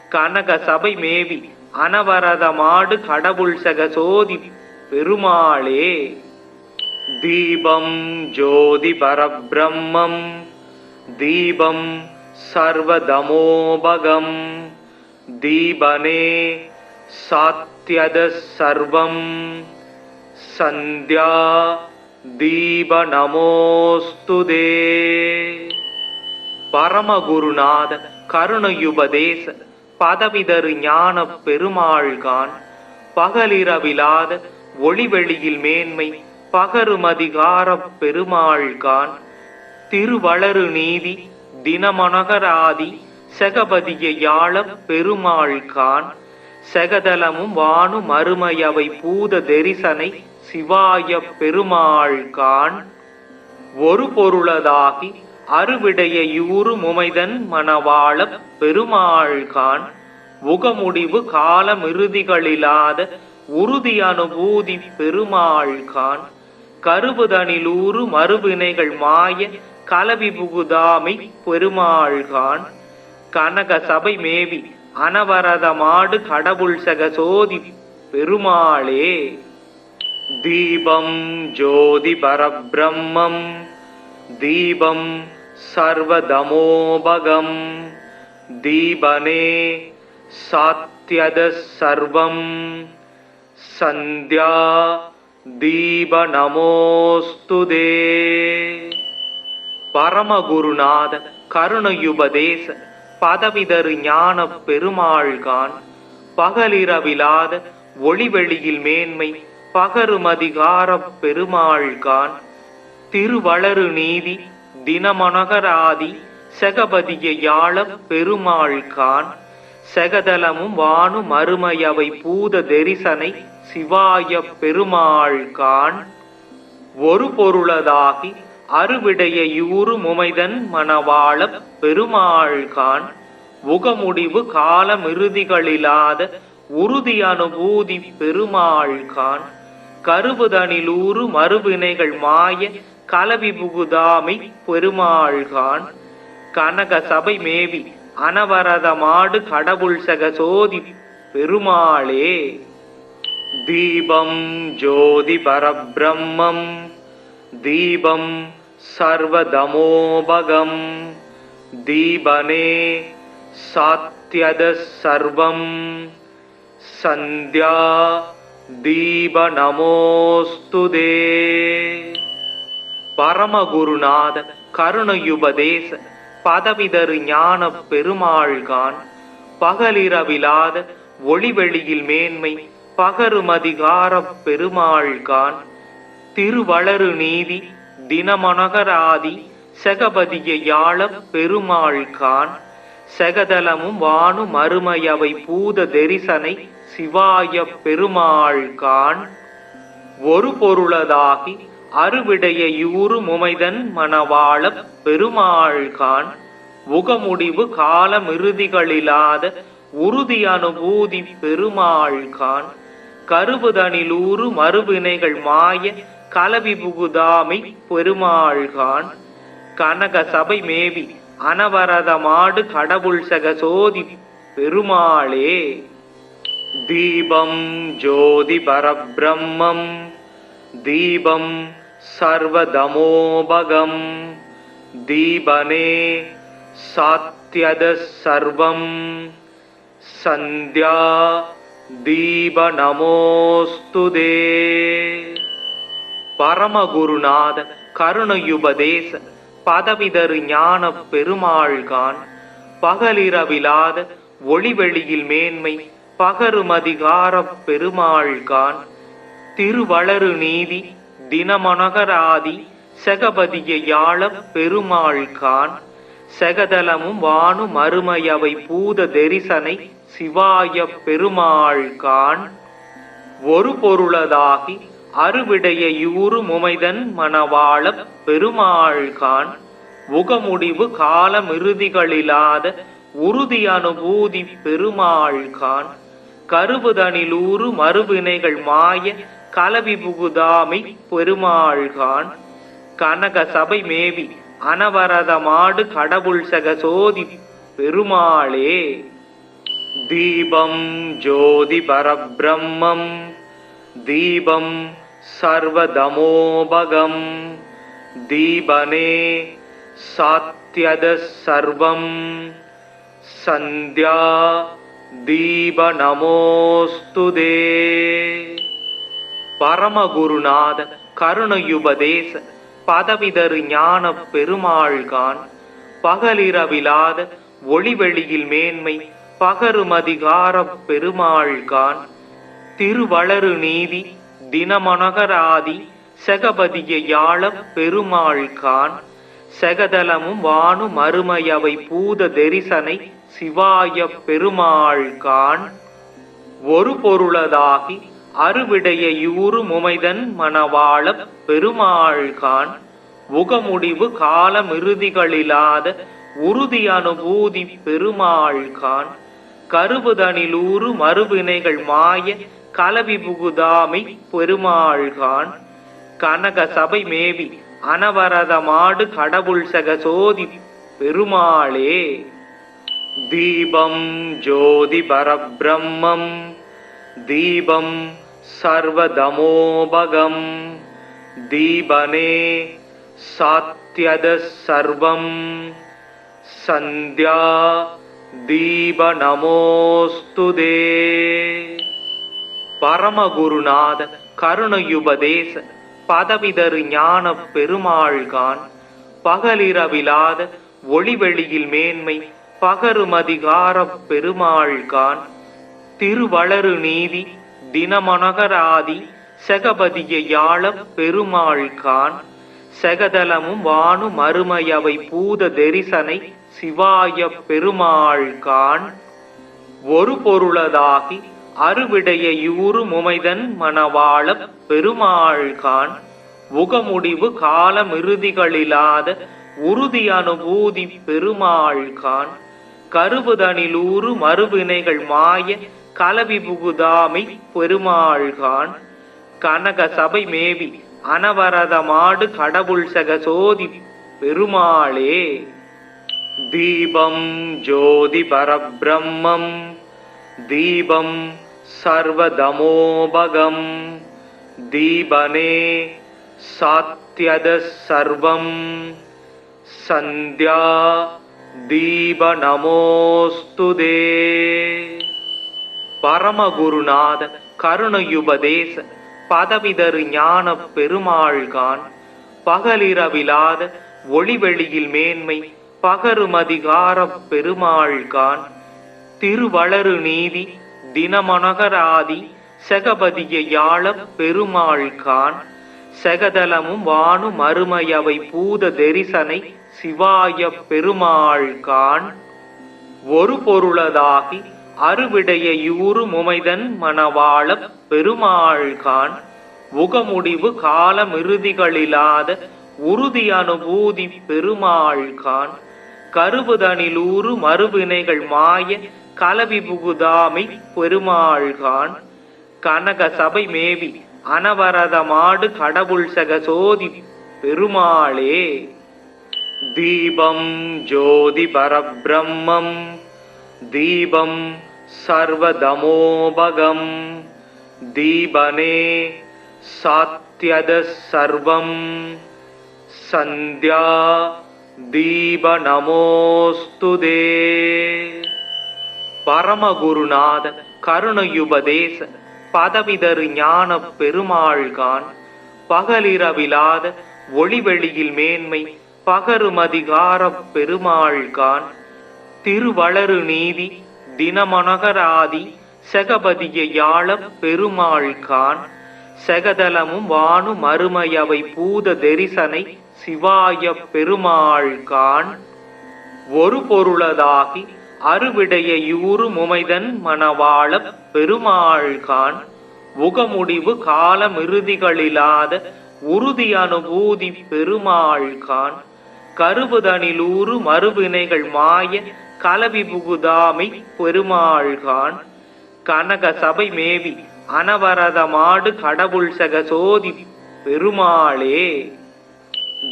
கனக சபை மேவி அனவரதமாடு கடவுள் சகசோதி பெருமாளே. தீபம் ஜோதி பரபிரம்மம் தீபம் சர்வதமோபகம் தீபனே சாத்யத சர்வம் சந்தியா தீப நமோஸ்துதே. பரமகுருநாத கருணையுபதேச பதவிதரு ஞான பெருமாள்கான் பகலிரவிலாத ஒளிவெளியில் மேன்மை பகருமதிகாரப் பெருமாள்கான் திருவளரு நீதி தினமனகராதி செகபதிய யாழப் பெருமாள்கான் செகதலமும் வானு மறுமையவை பூத தெரிசனை சிவாய பெருமாள்கான் ஒரு பொருளதாகி அறுவிடைய யூறு முமைதன் மணவாளப் பெருமாள்கான் உகமுடிவு காலமிறுதிகளிலாத உறுதி அனுபூதி பெருமாள்கான் கருவுதனிலூறு மறுவினைகள் மாய கலவி புகுதாமை பெருமாள்கான் கனக சபை மேவி அனவரதமாடு கடவுள் சகசோதி பெருமாளே. தீபம் ஜோதி பரபிரம்மம் தீபம் சர்வதமோபகம் தீபனே சாத்யத சர்வம் சந்தியா தீப நமோஸ்துதே. பரமகுருநாத கருணையுபதேச பதவிதரு ஞான பெருமாள்கான் பகலிரவிலாத ஒளிவெளியில் மேன்மை பகருமதிகாரப் பெருமாள்கான் திருவளரு நீதி தினமனகராதி செகபதிய யாழ பெருமாள்கான் செகதலமும் வானு மறுமையவை பூத தெரிசனை சிவாய பெருமாள்கான் ஒரு பொருளதாகி அறுவிடைய யூறு முமைதன் மணவாள பெருமாள்கான் உகமுடிவு காலமிறுதிகளிலாத உறுதி அனுபூதி பெருமாள்கான் கருவுதனிலூறு மறுவினைகள் மாய கலவி புகுதாமை பெருமாள்கான் கனக சபை மேவி அனவரதமாடு கடவுள் சகசோதி பெருமாளே. தீபம் ஜோதி பரபிரம்மம் தீபம் சர்வதமோபகம் தீபனே சாத்யத சர்வம் சந்த்யா தீப நமோஸ்துதே. பரமகுருநாத கருணையுபதேச பதவிதரு ஞான பெருமாள்கான் பகலிரவிலாத ஒளிவெளியில் மேன்மை பகருமதிகார பெருமாள்கான் திருவளரு நீதி தினமனகராதி செகபதிய யாழ பெருமாள்கான் செகதலமும் வானு மறுமையவை பூத தெரிசனை சிவாய பெருமாள்கான் ஒரு பொருளதாகி அறுவிடைய யூறு முமைதன் மணவாள பெருமாள்கான் உகமுடிவு காலமிறுதிகளிலாத உறுதி அனுபூதி பெருமாள்கான் கருவுதனிலூறு மறுவினைகள் மாய கலவி புகுதாமை பெருமாள்கான் கனக சபை மேவி அனவரதமாடு கடவுள் சகசோதி பெருமாளே. தீபம் ஜோதி பரபிரம்மம் தீபம் சர்வதமோபகம் தீபனே சாத்யத சர்வம் சந்த்யா தீப நமோஸ்துதே. பரமகுருநாத கருணையுபதேச பதவிதரு ஞான பெருமாள்கான் பகலிரவிலாத ஒளிவெளியில் மேன்மை பகருமதிகார பெருமாள்கான் திருவளரு நீதி தினமனகராதி செகபதிய யாழ பெருமாள்கான் செகதலமும் வானு மறுமையவை பூத தெரிசனை சிவாய பெருமாள்கான் ஒரு பொருளதாகி அறுவிடைய யூறு முமைதன் மணவாள பெருமாள்கான் உகமுடிவு காலமிறுதிகளிலாத உறுதி அனுபூதி பெருமாள்கான் கருவுதனிலூறு மறுவினைகள் மாய கலவி புகுதாமை பெருமாள்கான் கனக சபை மேவி அனவரதமாடு கடவுள் சகசோதி பெருமாளே. தீபம் ஜோதி பரபிரம்மம் தீபம் சர்வதமோபகம் தீபனே சாத்யத சர்வம் சந்த்யா தீப நமோஸ்துதே. பரமகுருநாத கருணையுபதேச பதவிதரு ஞான பெருமாள்கான் பகலிரவிலாத ஒளிவெளியில் மேன்மை பகருமதிகார பெருமாள்கான் திருவளரு நீதி தினமனகராதி செகபதிய யாழ பெருமாள்கான் செகதலமும் வானு மறுமையவை பூத தெரிசனை சிவாய பெருமாள்கான் ஒரு பொருளதாகி அறுவிடைய யூறு முமைதன் மணவாள பெருமாள்கான் உகமுடிவு காலமிறுதிகளிலாத உறுதி அனுபூதி பெருமாள்கான் கருவுதனிலூறு மறுவினைகள் மாய கலவி புகுதாமை பெருமாள்கான் கனக சபை மேவி அனவரதமாடு கடவுள் சகசோதி பெருமாளே. தீபம் ஜோதி பரபிரம்மம் தீபம் சர்வதமோபகம் தீபனே சாத்யத சர்வம் சந்த்யா தீப நமோஸ்துதே. பரமகுருநாத கருணையுபதேச பதவிதரு ஞான பெருமாள்கான் பகலிரவிலாத ஒளிவெளியில் மேன்மை பகருமதிகார பெருமாள்கான் திருவளரு நீதி தினமனகராதி செகபதிய யாழ பெருமாள்கான் செகதலமும் வானு மறுமையவை பூத தெரிசனை சிவாய பெருமாள்கான் ஒரு பொருளதாகி அறுவிடைய யூறு முமைதன் மணவாள பெருமாள்கான் உகமுடிவு காலமிறுதிகளிலாத உறுதி அனுபூதி பெருமாள்கான் கருவுதனிலூறு மறுவினைகள் மாய கலவி புகுதாமை பெருமாள்கான் கனக சபை மேவி அனவரதமாடு கடவுள் சகசோதி பெருமாளே. தீபம் ஜோதி பரபிரம்மம் தீபம் சர்வதமோபகம் தீபனே சாத்யத சர்வம் சந்தியா தீப நமோஸ்துதே. பரமகுருநாத கருணையுபதேச பதவிதரு ஞான பெருமாள்கான் பகலிரவிலாத ஒளிவெளியில் மேன்மை பகருமதிகார பெருமாள்கான் திருவளரு நீதி தினமனகராதி செகபதிய யாழ பெருமாள்கான் செகதலமும் வானு மறுமையவை பூத தெரிசனை சிவாய பெருமாள்கான் ஒரு பொருளதாகி அறுவிடைய யூறு முமைதன் மணவாள பெருமாள்கான் உகமுடிவு காலமிறுதிகளிலாத உறுதி அனுபூதி பெருமாள்கான் கருவுதனிலூறு மறுவினைகள் மாய கலவி புகுதாமை பெருமாள்கான் கனக சபை மேவி அனவரதமாடு கடவுள் சகசோதி பெருமாளே. தீபம் ஜோதி பரபிரம்மம் தீபம் சர்வதமோபகம் தீபனே சாத்யத சர்வம் சந்தியா தீப நமோஸ்துதே. பரமகுருநாத கருணையுபதேச பதவிதரு ஞான பெருமாள்கான் பகலிரவிலாத ஒளிவெளியில் மேன்மை பகருமதிகார பெருமாள்கான் திருவளரு நீதி தினமனகராதி செகபதிய யாழ பெருமாள்கான் செகதலமும் வானு மறுமையவை பூத தெரிசனை சிவாய பெருமாள்கான் ஒரு பொருளதாகி அறுவிடைய யூறு முமைதன் மணவாள பெருமாள்கான் உகமுடிவு காலமிறுதிகளிலாத உறுதி அனுபூதி பெருமாள்கான் கருவுதனிலூறு மறுவினைகள் மாய கலவி புகுதாமை பெருமாள்கான் கனக சபை மேவி அனவரதமாடு கடவுள் சகசோதி பெருமாளே.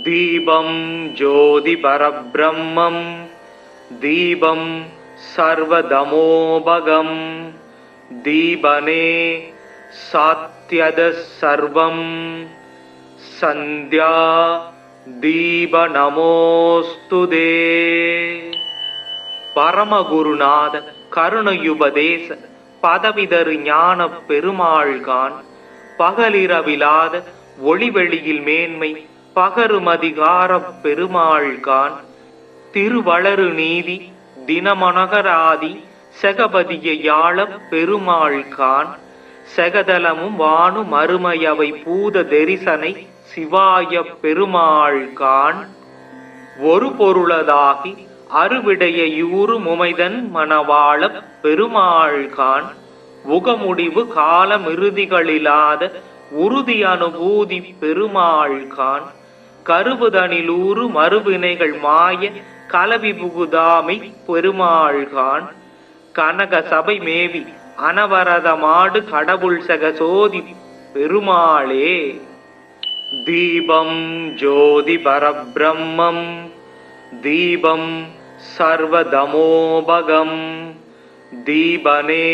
தீபம் ஜோதி பரபிரம்மம் தீபம் சர்வதமோபகம் தீபனே சாத்யத சர்வம் சந்தியா தீப நமோஸ்துதே. பரமகுருநாத கருணையுபதேச பதவிதரு ஞான பெருமாள்கான் பகலிரவிலாத ஒளிவெளியில் மேன்மை பகருமதிகார பெருமாள்கான் திருவளரு நீதி தினமனகராதி செகபதிய யாழ பெருமாள்கான் செகதலமும் வானு மறுமையவை பூத தெரிசனை சிவாய பெருமாள்கான் ஒரு பொருளதாகி அறுவிடைய யூறு முமைதன் மணவாள பெருமாள்கான் உகமுடிவு காலமிறுதிகளிலாத உறுதி அனுபூதி பெருமாள்கான் கருவுதனிலூறு மறுவினைகள் மாய கலவி புகுதாமை பெருமாள்கான் கனக சபை மேவி அனவரதமாடு கடவுள் சகசோதி பெருமாளே. தீபம் ஜோதி பரபிரம்மம் தீபம் சர்வதமோபகம் தீபனே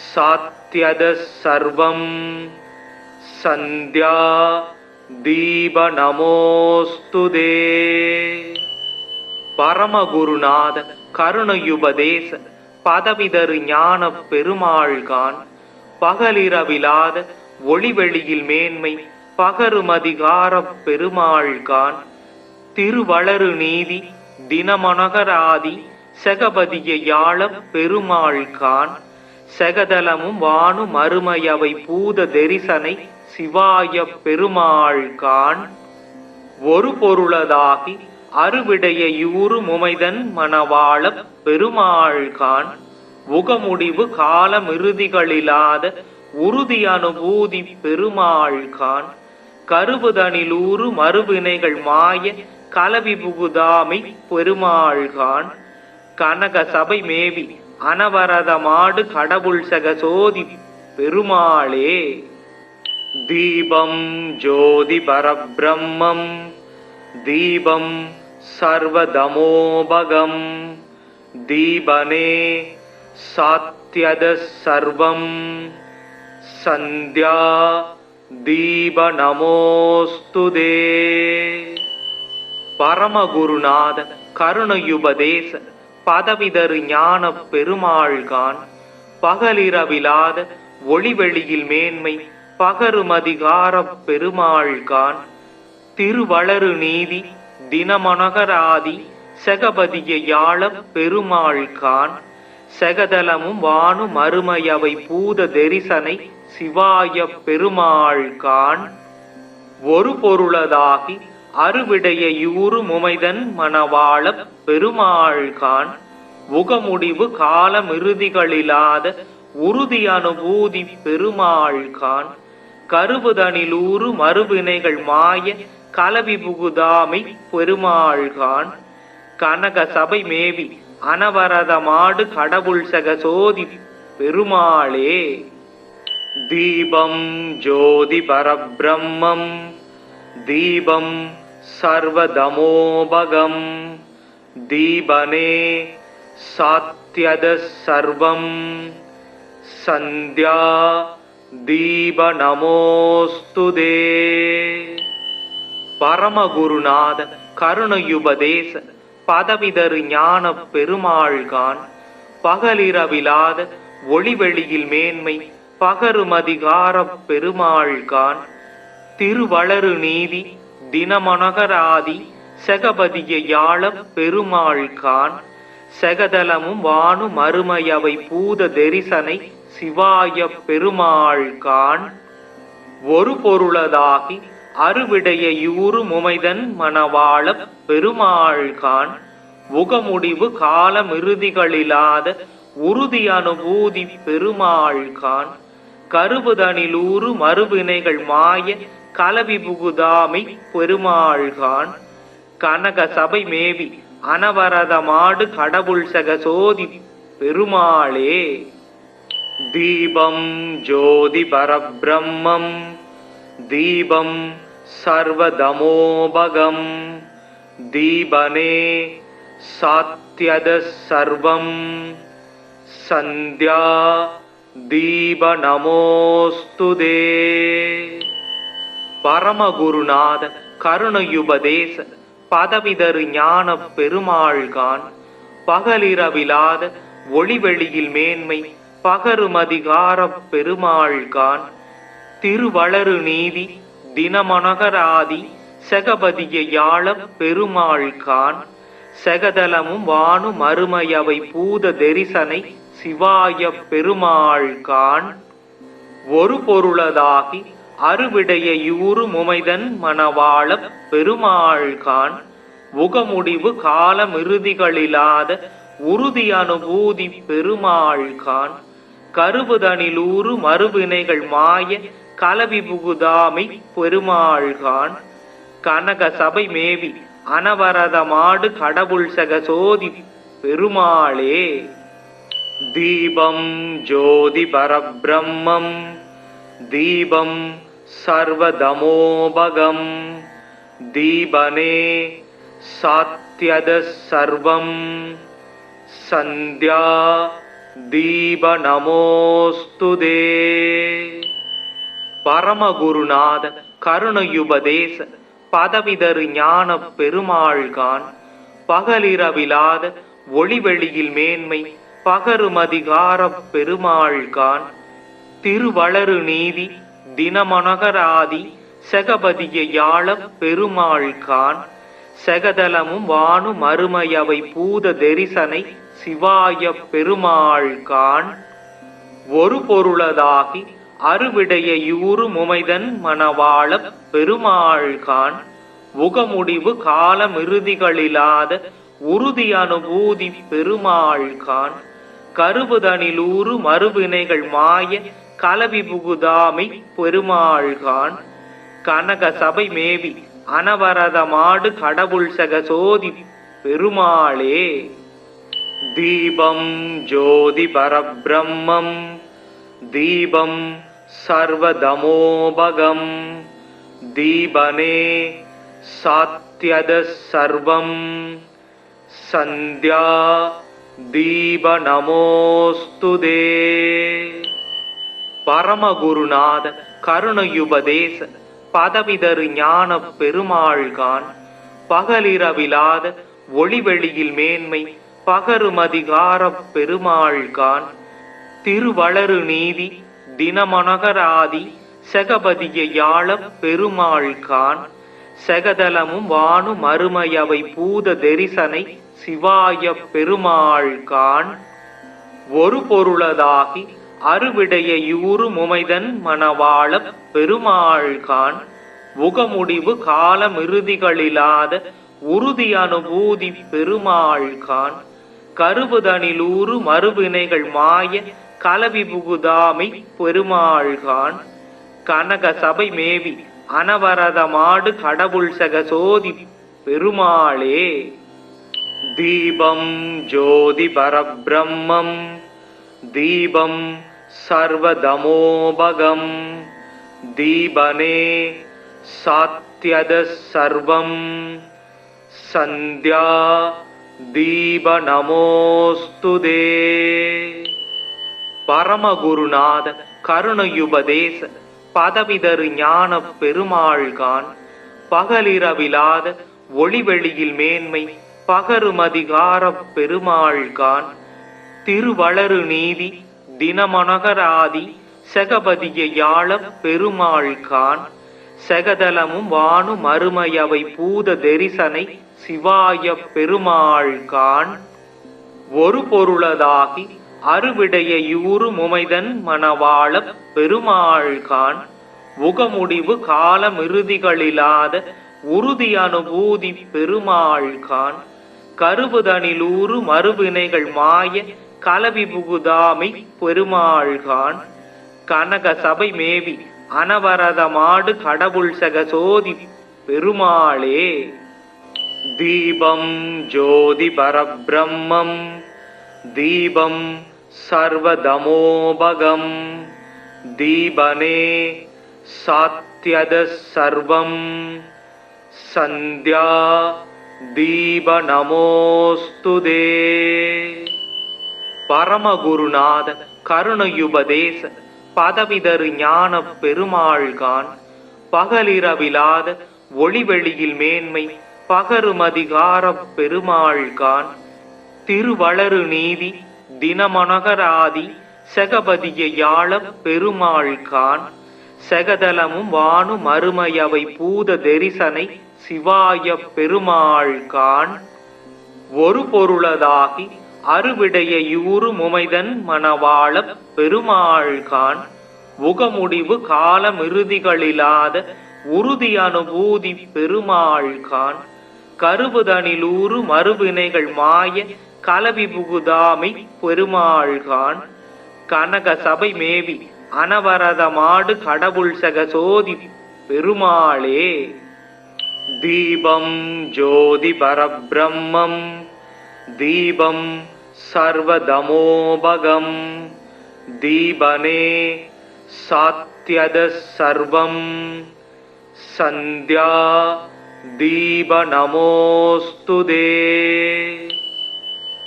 சாத்யத சர்வம் சந்தியா தீப நமோஸ்துதே. பரமகுருநாத கருணையுபதேச பதவிதரு ஞான பெருமாள்கான் பகலிரவிலாத ஒளிவெளியில் மேன்மை பகருமதிகார பெருமாள்கான் திருவளரு நீதி தினமனகராதி செகபதிய யாழ பெருமாள்கான் செகதலமும் வானு மறுமையவை பூத தெரிசனை சிவாய பெருமாள்கான் ஒரு பொருளதாகி அறுவிடைய யூறு முமைதன் மணவாளப் பெருமாள்கான் உகமுடிவு காலமிறுதிகளிலாத உறுதி அனுபூதி பெருமாள்கான் கருவுதனிலூறு மறுவினைகள் மாய கலவி புகுதாமை பெருமாள்கான் கனக சபை மேவி அனவரத மாடு கடவுள் சகசோதி பெருமாளே. தீபம் ஜோதி பரபிரம்மம் தீபம் சர்வதமோபகம் தீபனே சாத்யத சர்வம் சந்தியா தீப நமோஸ்துதே. பரமகுருநாத கருணையுபதேச பதவிதரு ஞான பெருமாள்கான் பகலிரவிலாத ஒளிவெளியில் மேன்மை பகருமதிகார பெருமாள்கான் திருவளரு நீதி தினமனகராதி செகபதிய யாழ பெருமாள்கான் செகதலமும் வானு மறுமையவை பூத தரிசனை சிவாய பெருமாள்கான் ஒரு பொருளதாகி அறுவிடைய யூறு முமைதன் மணவாள பெருமாள்கான் உகமுடிவு காலமிறுதிகளிலாத உறுதி அனுபூதி பெருமாள்கான் கருவுதனிலூறு மறுவினைகள் மாய கலவி புகுதாமை பெருமாள்கான் கனக சபை மேவி அனவரத மாடு கடவுள் சகசோதி பெருமாளே. தீபம் ஜோதி பரபிரம்மம் தீபம் சர்வதமோபகம் தீபனே சாத்யத சர்வம் சந்தியா தீப நமோஸ்துதே. பரமகுருநாத கருணையுபதேச பதவிதரு ஞான பெருமாள்கான் பகலிரவிலாத ஒளிவெளியில் மேன்மை பகருமதிகார பெருமாள்கான் திருவளரு நீதி தினமனகராதி செகபதிய யாழ பெருமாள்கான் செகதலமும் வானு மறுமையவை பூத தரிசனை சிவாய பெருமாள்கான் ஒரு பொருளதாகி அறுவிடைய யூறு முமைதன் மணவாள பெருமாள்கான் உகமுடிவு காலமிறுதிகளிலாத உறுதி அனுபூதி பெருமாள்கான் கருவுதனிலூறு மறுவினைகள் மாய கலவி புகுதாமை பெருமாள்கான் கனக சபை மேவி அனவரத மாடு கடவுள் சகசோதி பெருமாளே. தீபம் ஜோதி பரபிரம்மம் தீபம் சர்வதமோபகம் தீபனே சாத்யத சர்வம் சந்தியா தீப நமோஸ்துதே. பரமகுருநாத கருணையுபதேச பதவிதரு ஞான பெருமாள்கான் பகலிரவிலாத ஒளிவெளியில் மேன்மை பகருமதிகார பெருமாள்கான் திருவளரு நீதி தினமனகராதி செகபதிய யாழ பெருமாள்கான் செகதலமும் வானு மறுமையவை பூத தரிசனை சிவாய பெருமாள்கான் ஒரு பொருளதாகி அறுவிடைய யூறு முமைதன் மணவாள பெருமாள்கான் உகமுடிவு காலமிறுதிகளிலாத உறுதி அனுபூதி பெருமாள்கான் கருவுதனிலூறு மறுவினைகள் மாய கலவி புகுதாமை பெருமாள்கான் கனக சபை மேவி அனவரத மாடு கடவுள் சகசோதி பெருமாளே. தீபம் ஜோதி பரபிரம்மம் தீபம் சர்வதமோபகம் தீபனே சாத்யத சர்வம் சந்தியா தீப நமோஸ்துதே. பரமகுருநாத கருணையுபதேச பதவிதரு ஞான பெருமாள்கான் பகலிரவிலாத ஒளிவெளியில் மேன்மை பகருமதிகார பெருமாள்கான் திருவளரு நீதி தினமனகராதி செகபதிய யாழ பெருமாள்கான் செகதலமும் வானு மறுமையவை பூத தரிசனை சிவாய பெருமாள்கான் ஒரு பொருளதாகி அறுவிடைய யூறு முமைதன் மணவாள பெருமாள்கான் உகமுடிவு காலமிறுதிகளிலாத உறுதி அனுபூதி பெருமாள்கான் கருவுதனிலூறு மறுவினைகள் மாய கலவி புகுதாமை பெருமாள்கான் கனக சபை மேவி அனவரதமாடு கடவுள் சகசோதி பெருமாளே. தீபம் ஜோதி பரபிரம்மம் தீபம் சர்வதமோபகம் தீபனே சாத்யத சர்வம் சந்த்யா தீப நமோஸ்துதே. பரமகுருநாத கருணையுபதேச பதவிதரு ஞான பெருமாள்கான் பகலிரவிலாத ஒளிவெளியில் மேன்மை பகருமதிகார பெருமாள்கான் திருவளரு நீதி தினமனகராதி செகபதிய யாழ பெருமாள்கான் செகதலமும் வானு மறுமையவை பூத தரிசனை சிவாய பெருமாள்கான் ஒரு பொருளதாகி அறுவிடைய யூறு முமைதன் மணவாள பெருமாள்கான் உகமுடிவு காலமிறுதிகளிலாத உறுதி அனுபூதி பெருமாள்கான் கருவுதனிலூறு மறுவினைகள் மாய கலவி புகுதாமை பெருமாள்கான் கனக சபை மேவி அனவரதமாடு கடவுள் சகசோதி பெருமாளே. தீபம் ஜோதி பரபிரம்மம் தீபம் சர்வதமோபகம் தீபனே சாத்யத சர்வம் சந்த்யா தீப நமோஸ்துதே. பரமகுருநாத கருணையுபதேச பதவிதரு ஞான பெருமாள்கான் பகலிரவிலாத ஒளிவெளியில் மேன்மை பகருமதிகார பெருமாள்கான் திருவளரு நீதி தினமனகராதி செகபதிய யாழ பெருமாள்கான் செகதலமும் வானு மறுமையவை பூத தரிசனை சிவாய பெருமாள்கான் ஒரு பொருளதாகி அறுவிடைய யூறு முமைதன் மணவாள பெருமாள்கான் உகமுடிவு காலமிறுதிகளிலாத உறுதி அனுபூதி பெருமாள்கான் கருவுதனிலூறு மறுவினைகள் மாய கலவி புகுதாமை பெருமாள்கான் கனக சபை மேவி அனவரதமாடு கடவுள் சகசோதி பெருமாளே. தீபம் ஜோதி பரபிரம்மம் தீபம் சர்வதமோபகம் தீபனே சாத்யத சர்வம் சந்த்யா தீப நமோஸ்துதே. பரமகுருநாத கருணையுபதேச பதவிதரு ஞான பெருமாள்கான் பகலிரவிலாத ஒளிவெளியில் மேன்மை பகருமதிகார பெருமாள்கான் திருவளரு நீதி தினமனகராதி செகபதிய யாழ பெருமாள்கான் செகதலமும் வானு மறுமையவை பூத தரிசனை சிவாய பெருமாள்கான் ஒரு பொருளதாகி அறுவிடைய யூறு முமைதன் மணவாள பெருமாள்கான் உகமுடிவு காலமிறுதிகளிலாத உறுதி அனுபூதி பெருமாள்கான் கருவுதனிலூறு மறுவினைகள் மாய கலவி புகுதாமை பெருமாள்கான் கனக சபை மேவி அனவரதமாடு கடவுள் சகசோதி பெருமாளே. தீபம் ஜோதி பரபிரம்மம் தீபம் சர்வதமோபகம் தீபனே சாத்யத சர்வம் சந்த்யா தீப நமோஸ்துதே.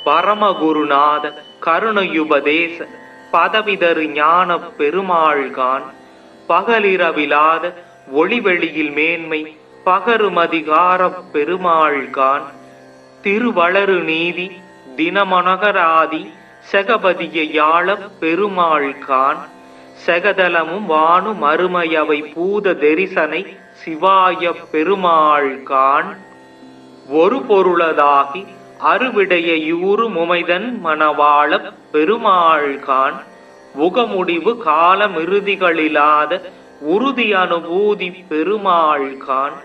பரமகுருநாத கருணையுபதேச பதவிதரு ஞான பெருமாள்கான் பகலிரவிலாத ஒளிவெளியில் மேன்மை பகருமதிகார பெருமாள்கான் திருவளரு நீதி தினமனகராதி செகபதிய யாழ பெருமாள்கான் செகதலமும் வானு மறுமையவை பூத தரிசனை சிவாய பெருமாள்கான் ஒரு பொருளதாகி அறுவிடைய யூறு முமைதன் மணவாள பெருமாள்கான் உகமுடிவு காலமிறுதிகளிலாத உறுதி அனுபூதி பெருமாள்கான்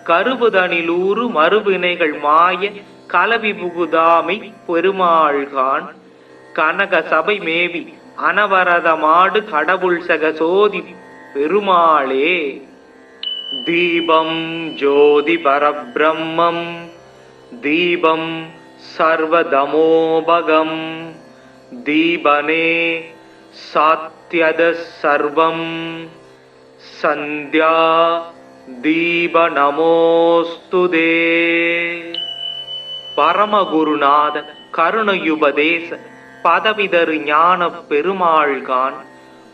கருவுதனிலூறு மறுவினைகள் மாய கலவி புகுதாமை பெருமாள்கான் கனக சபை மேவி அனவரதமாடு கடவுள் சகசோதி பெருமாளே. தீபம் ஜோதி பரபிரம்மம் தீபம் சர்வதமோபகம் தீபனே சாத்யத சர்வம் சந்தியா தீப நமோஸ்துதே. பரமகுருநாத கருணையுபதேச பதவிதரு ஞான பெருமாள்கான்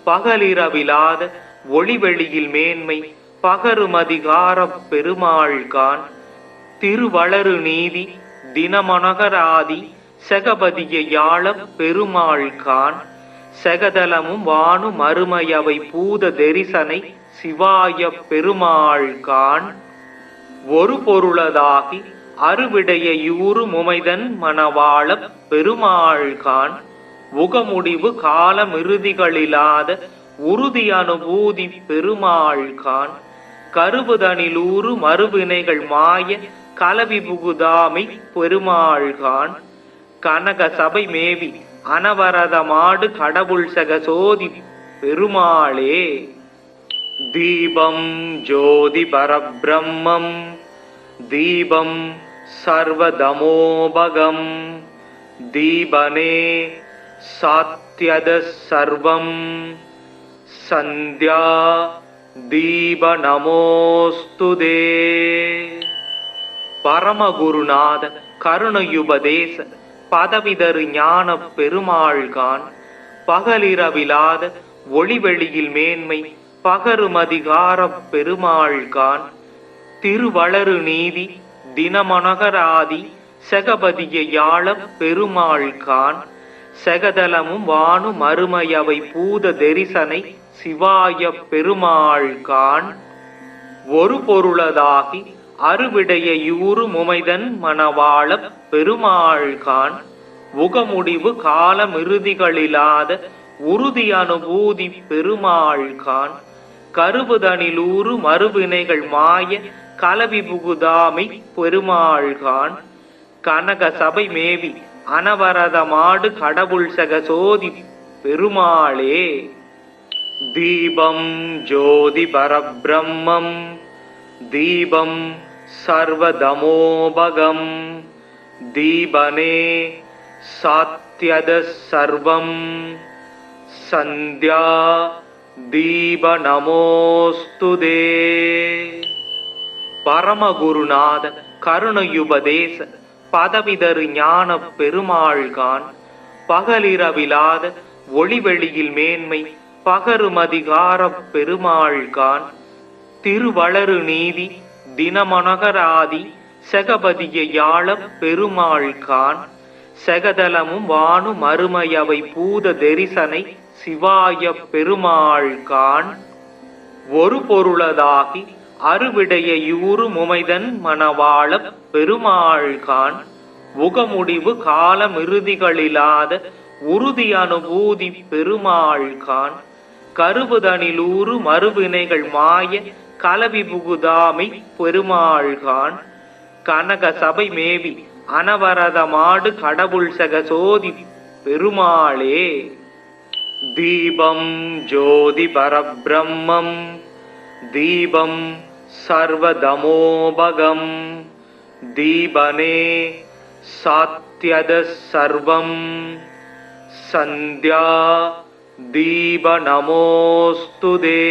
பகலிரவிலாத ஒளிவெளியில் மேன்மை பகருமதிகார பெருமாள்கான் திருவளரு நீதி தினமனகராதி செகபதிய யாழ பெருமாள்கான் செகதலமும் வானு மறுமையவை பூத தரிசனை சிவாய பெருமாள்கான் ஒரு பொருளதாகி அறுவிடைய யூறு முமைதன் மணவாள பெருமாள்கான் உகமுடிவு காலமிறுதிகளிலாத உறுதி அனுபூதி பெருமாள்கான் கருவுதனிலூறு மறுவினைகள் மாய கலவி புகுதாமை பெருமாள்கான் கனக சபை மேவி அனவரதமாடு கடவுள் சகசோதி பெருமாளே. தீபம் ஜோதி பரபிரம்மம் தீபம் சர்வதமோபகம் தீபனே சாத்யத சர்வம் சந்தியா தீப நமோஸ்துதே. பரமகுருநாத கருணையுபதேச பதவிதரு ஞான பெருமாள்கான் பகலிரவிலாத ஒளிவெளியில் மேன்மை பகருமதிகார பெருமாள்கான் திருவளரு நீதி தினமனகராதி செகபதிய யாழ பெருமாள்கான் செகதலமும் வானு மறுமையவை பூத தரிசனை சிவாய பெருமாள்கான் ஒரு பொருளதாகி அறுவிடைய யூறு முமைதன் மணவாள பெருமாள்கான் உகமுடிவு காலமிறுதிகளிலாத உறுதி அனுபூதி பெருமாள்கான் கருவுதனிலூறு மறுவினைகள் மாய கலவி புகுதாமை பெருமாள்கான் கனக சபை மேவி அனவரதமாடு கடவுள் சகசோதி பெருமாளே. தீபம் ஜோதி பரபிரம்மம் தீபம் சர்வதமோபகம் தீபனே சாத்யத சர்வம் சந்தியா தீப நமோஸ்துதே. பரமகுருநாத கருணையுபதேச பதவிதரு ஞான பெருமாள்கான் பகலிரவிலாத ஒளிவெளியில் மேன்மை பகருமதிகார பெருமாள்கான் திருவளரு நீதி தினமனகராதி செகபதிய யாழ பெருமாள்கான் செகதலமும் வானு மறுமையவை பூத தரிசனை சிவாய பெருமாள்கான் ஒரு பொருளதாகி அறுவிடைய யூறு முமைதன் மணவாள பெருமாள்கான் உகமுடிவு காலமிறுதிகளிலாத உறுதி அனுபூதி பெருமாள்கான் கருவுதனிலூறு மறுவினைகள் மாய கலவி புகுதாமை பெருமாள்கான் கனக சபை மேவி அனவரதமாடு கடவுள் சகசோதி பெருமாளே. தீபம் ஜோதி பரபிரம்மம் தீபம் சர்வதமோபகம் தீபனே சாத்யத சர்வம் சந்தியா தீப நமோஸ்துதே.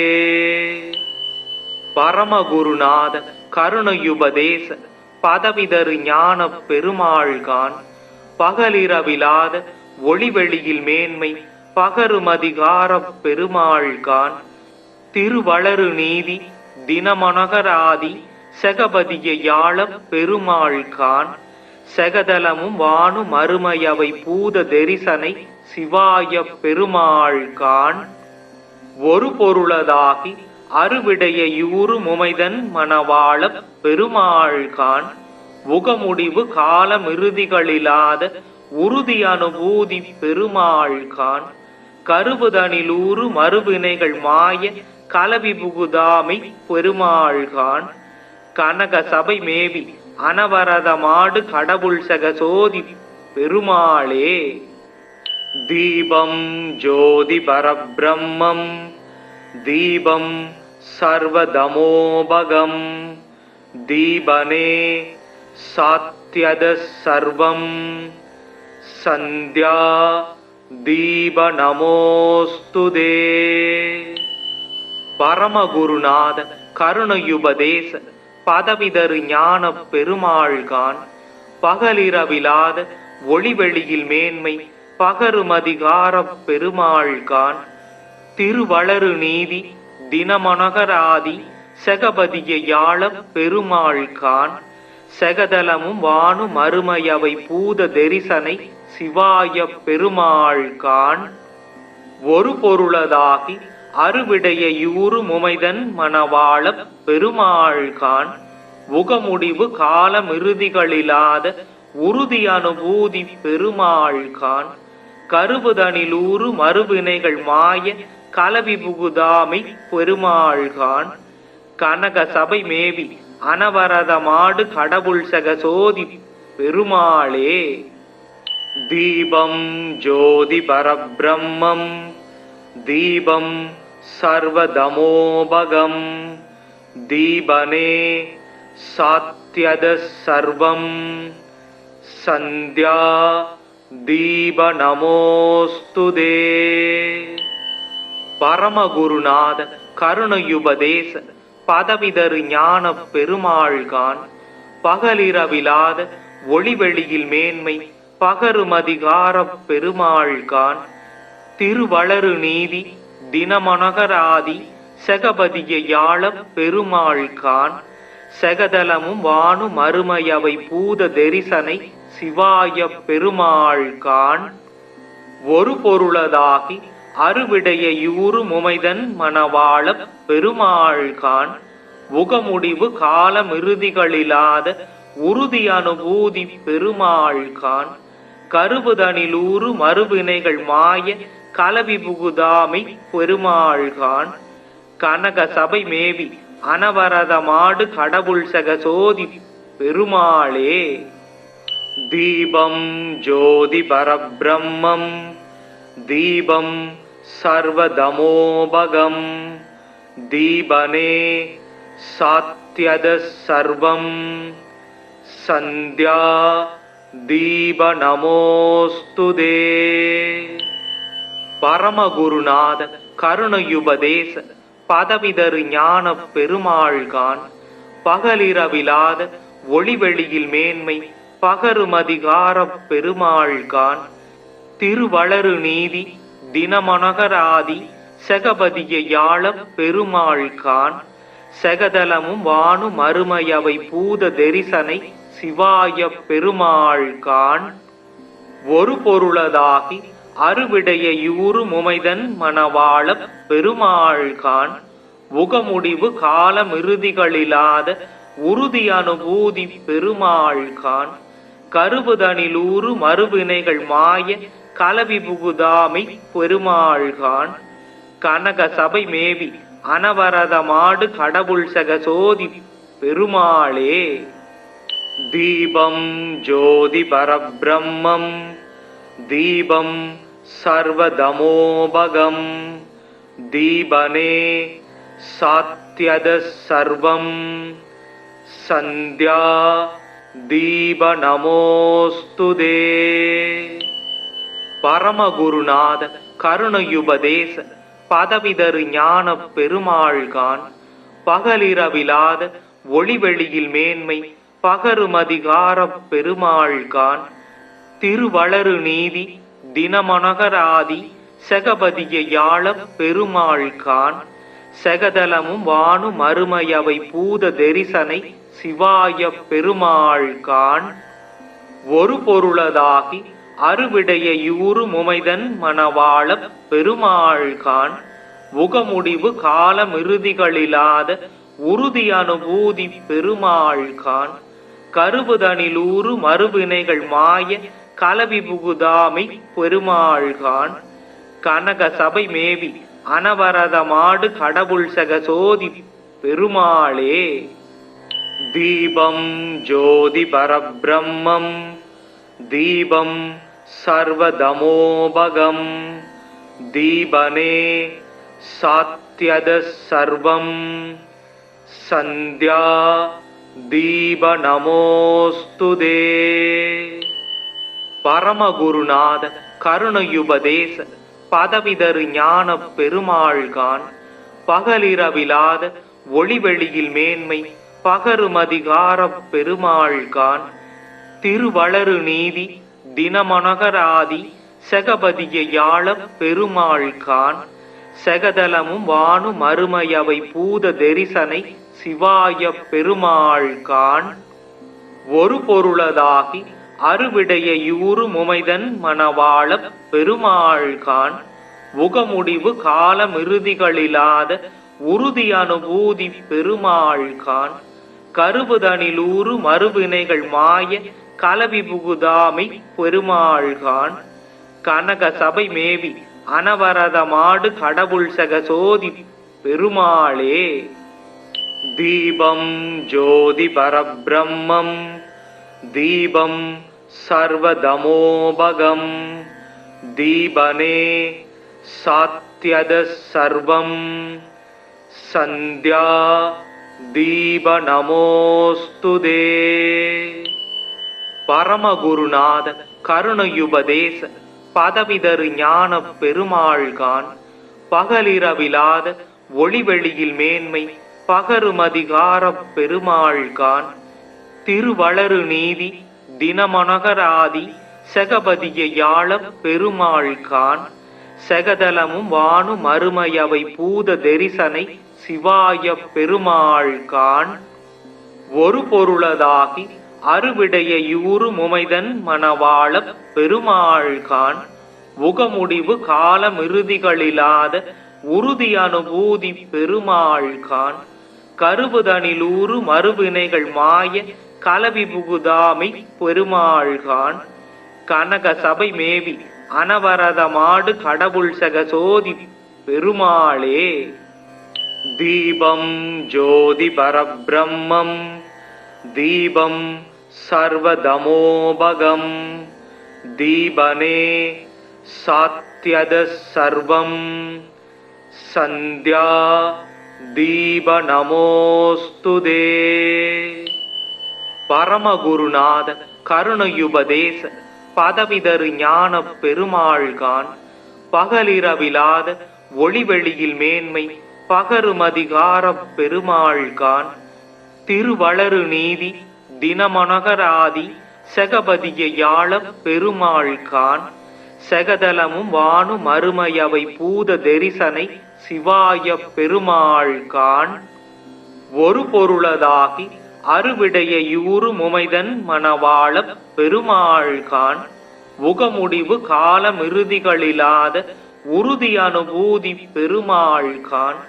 பரமகுருநாத கருணையுபதேச பதவிதரு ஞான பெருமாள்கான் பகலிரவிலாத ஒளிவெளியில் மேன்மை பகருமதிகார பெருமாள்கான் திருவளரு நீதி தினமனகராதி செகபதிய யாழ பெருமாள்கான் செகதலமும் வானு மறுமையவை பூத தரிசனை சிவாய பெருமாள்கான் ஒரு பொருளதாகி அறுவிடைய யூறு முமைதன் மணவாள பெருமாள்கான் உகமுடிவு காலமிறுதிகளிலாத உறுதி அனுபூதி பெருமாள்கான் கருவுதனிலூறு மறுவினைகள் மாய கலவி புகுதாமை பெருமாள்கான் கனக சபை மேவி அனவரத மாடு கடவுள் சக சோதி பெருமாளே. தீபம் ஜோதி பரபிரம்மம் தீபம் சர்வதமோபகம் தீபனே சாத்யத சர்வம் சந்தியா தீப நமோஸ்துதே. பரமகுருநாத கருணையுபதேச பதவிதரு ஞான பெருமாள்கான் பகலிரவிலாத ஒளிவெளியில் மேன்மை பகருமதிகார பெருமாள்கான் திருவளரு நீதி தினமனகராதி செகபதிய யாழ பெருமாள்கான் செகதலமும் வானு மறுமையவை பூத தரிசனை சிவாய பெருமாள்கான் ஒரு பொருளதாகி அறுவிடைய யூறு முமைதன் மணவாள பெருமாள்கான் உகமுடிவு காலமிறுதிகளிலாத உறுதி அனுபூதி பெருமாள்கான் கருவுதனிலூறு மறுவினைகள் மாய கலவி புகுதாமை பெருமாள்கான் கனக சபை மேவி அனவரத மாடு கடவுள் சக சோதி பெருமாளே. தீபம் ஜோதி பரபிரம்மம் தீபம் சர்வதமோபகம் தீபனே சாத்யத சர்வம் சந்தியா தீப நமோஸ்துதே. பரமகுருநாத கருணையுபதேச பதவிதரு ஞான பெருமாள்கான் பகலிரவிலாத ஒளிவெளியில் மேன்மை பகருமதிகார பெருமாள்கான் திருவளரு நீதி தினமனகராதி செகபதிய யாழ பெருமாள்கான் செகதலமும் வானு மறுமையவை பூத தரிசனை சிவாய பெருமாள்கான் ஒரு பொருளதாகி அறுவிடைய யூறு முமைதன் மணவாள பெருமாள்கான் உகமுடிவு காலமிறுதிகளிலாத உறுதி அனுபூதி பெருமாள்கான் கருவுதனிலூறு மறுவினைகள் மாய கலவி புகுதாமை பெருமாள்கான் கனக சபை மேவி அனவரத மாடு கடவுள் சக சோதி பெருமாளே. தீபம் ஜோதி பரபிரம்மம் தீபம் சர்வதமோபகம் தீபனே சாத்யத சர்வம் சந்தியா தீப நமோஸ்துதே. பரமகுருநாத கருணையுபதேச பதவிதரு ஞான பெருமாள்கான் பகலிரவிலாத ஒளிவெளியில் மேன்மை பகருமதிகார பெருமாள்கான் திருவளரு நீதி தினமனகராதி செகபதிய யாழ பெருமாள்கான் செகதலமும் வானு மறுமையவை பூத தரிசனை சிவாய பெருமாள்கான் ஒரு பொருளதாகி அறுவிடைய யூறு முமைதன் மணவாள பெருமாள்கான் உகமுடிவு காலமிறுதிகளிலாத உறுதி அனுபூதி பெருமாள்கான் கருவுதனிலூறு மறுவினைகள் மாய கலவி புகுதாமை பெருமாள்கான் கனக சபை மேவி அனவரத மாடு கடவுள் சக சோதி பெருமாளே. தீபம் ஜோதி பரபிரம்மம் தீபம் சர்வதமோபகம் தீபனே சாத்யத சர்வம் சந்தியா தீப நமோஸ்துதே. பரமகுருநாத கருணையுபதேச பதவிதரு ஞான பெருமாள்கான் பகலிரவிலாத ஒளிவெளியில் மேன்மை பகருமதிகார பெருமாள்கான் திருவளரு நீதி தினமனகராதி செகபதிய யாழ பெருமாள்கான் செகதலமும் வானு மறுமையவை பூத தரிசனை சிவாய பெருமாள்கான் ஒரு பொருளதாகி அறுவிடைய யூறு முமைதன் மணவாள பெருமாள்கான் உகமுடிவு காலமிறுதிகளிலாத உறுதி அனுபூதி பெருமாள்கான் கருவுதனிலூறு மறுவினைகள் மாய கலவி புகுதாமை பெருமாள்கான் கனக சபை மேவி அனவரத மாடு கடவுள் சக சோதி பெருமாளே. தீபம் ஜோதி பரபிரம்மம் தீபம் சர்வதமோபகம் தீபனே சாத்யத சர்வம் சந்த்யா தீப நமோஸ்துதே. பரமகுருநாத கருணையுபதேச பதவிதரு ஞான பெருமாள்கான் பகலிரவிலாத ஒளிவெளியில் மேன்மை பகருமதிகாரப் பெருமாள்கான் திருவளரு நீதி தினமனகராதி செகபதிய யாழப் பெருமாள்கான் செகதலமும் வானு மறுமையவை பூத தரிசனை சிவாய பெருமாள்கான் ஒரு பொருளதாகி அறுவிடைய யூறு முமைதன் மணவாளப் பெருமாள்கான் உகமுடிவு காலமிறுதிகளிலாத உறுதி அனுபூதி பெருமாள்கான் கருவுதனிலூறு மறுவினைகள் மாய கலவி புகுதாமை பெருமாள்கான் கனக சபை மேவி அனவரதமாடு கடவுள் சகசோதி பெருமாளே. தீபம் ஜோதி பரபிரம்மம் தீபம் சர்வதமோபகம் தீபனே சாத்யத சர்வம் சந்த்யா தீப நமோஸ்துதே. பரமகுருநாத கருணையுபதேச பதவிதரு ஞான பெருமாள்கான் பகலிரவிலாத ஒளிவெளியில் மேன்மை பகருமதிகாரப் பெருமாள்கான் திருவளரு நீதி தினமனகராதி செகபதிய யாழப் பெருமாள்கான் செகதலமும் வானு மறுமையவை பூத தரிசனை சிவாய பெருமாள்கான் ஒரு பொருளதாகி அறுவிடைய யூறு முமைதன் மணவாளப் பெருமாள்கான் உகமுடிவு காலமிறுதிகளிலாத உறுதி அனுபூதி பெருமாள்கான் கருவுதனிலூறு மறுவினைகள் மாய கலவி புகுதாமை பெருமாள்கான் கனக சபை மேவி அனவரதமாடு கடவுள் சகசோதி பெருமாளே. தீபம் ஜோதி பரபிரம்மம் தீபம் சர்வதமோபகம் தீபனே சாத்யத சர்வம் சந்த்யா தீப நமோஸ்துதே. பரமகுருநாத கருணையுபதேச பதவிதரு ஞான பெருமாள்கான் பகலிரவிலாத ஒளிவெளியில் மேன்மை பகருமதிகாரப் பெருமாள்கான் திருவளரு நீதி தினமனகராதி செகபதிய யாழப் பெருமாள்கான் செகதலமும் வானு மறுமையவை பூத தரிசனை சிவாய பெருமாள்கான் ஒரு பொருளதாகி அறுவிடைய யூறு முமைதன் மணவாளப் பெருமாள்கான் உகமுடிவு காலமிறுதிகளிலாத உறுதி அனுபூதி பெருமாள்கான்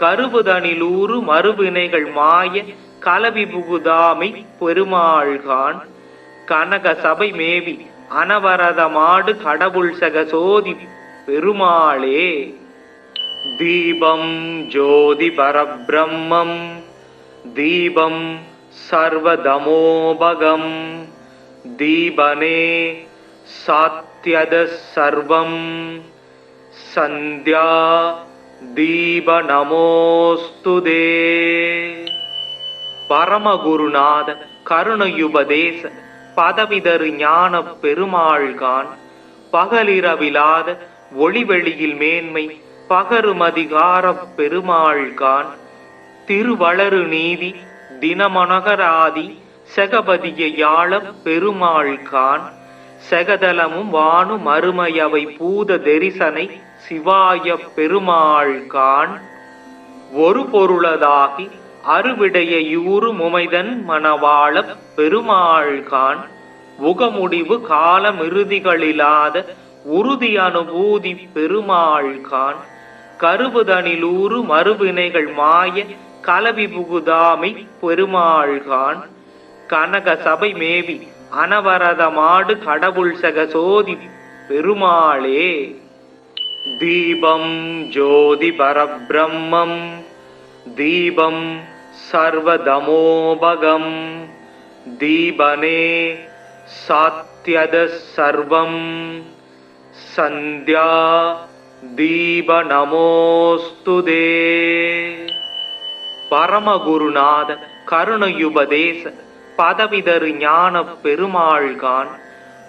கருவுதனிலூறு மறுவினைகள் மாய கலவி புகுதாமை பெருமாள்கான் கனக சபை மேவி அனவரதமாடு கடவுள் சகசோதி பெருமாளே. தீபம் ஜோதி பரபிரம்மம் தீபம் சர்வதமோபகம் தீபனே சாத்யத சர்வம் சந்த்யா தீப நமோஸ்துதே. பரமகுருநாத கருணையுபதேச பதவிதரு ஞான பெருமாள்கான் பகலிரவிலாத ஒளிவெளியில் மேன்மை பகருமதிகாரப் பெருமாள்கான் திருவளரு நீதி தினமனகராதி செகபதிய யாழப் பெருமாள்கான் செகதலமும் வானு மறுமையவை பூத தரிசனை சிவாய பெருமாள்கான் ஒரு பொருளதாகி அறுவிடைய யூறு முமைதன் மணவாளப் பெருமாள்கான் உகமுடிவு காலமிறுதிகளிலாத உறுதி அனுபூதி பெருமாள்கான் கருவுதனிலூறு மறுவினைகள் மாய கலவி புகுதாமை பெருமாள்கான் கனக சபை மேவி அனவரதமாடு கடவுள் சகசோதி பெருமாளே. தீபம் ஜோதி பரபிரம்மம் தீபம் सर्वदमोबगं दीपने सात्यदः सर्वं सन्ध्या दीपनमोस्तुते பரமகுருநாத கருணையுபதேச பதவிதரு ஞான பெருமாள்கான்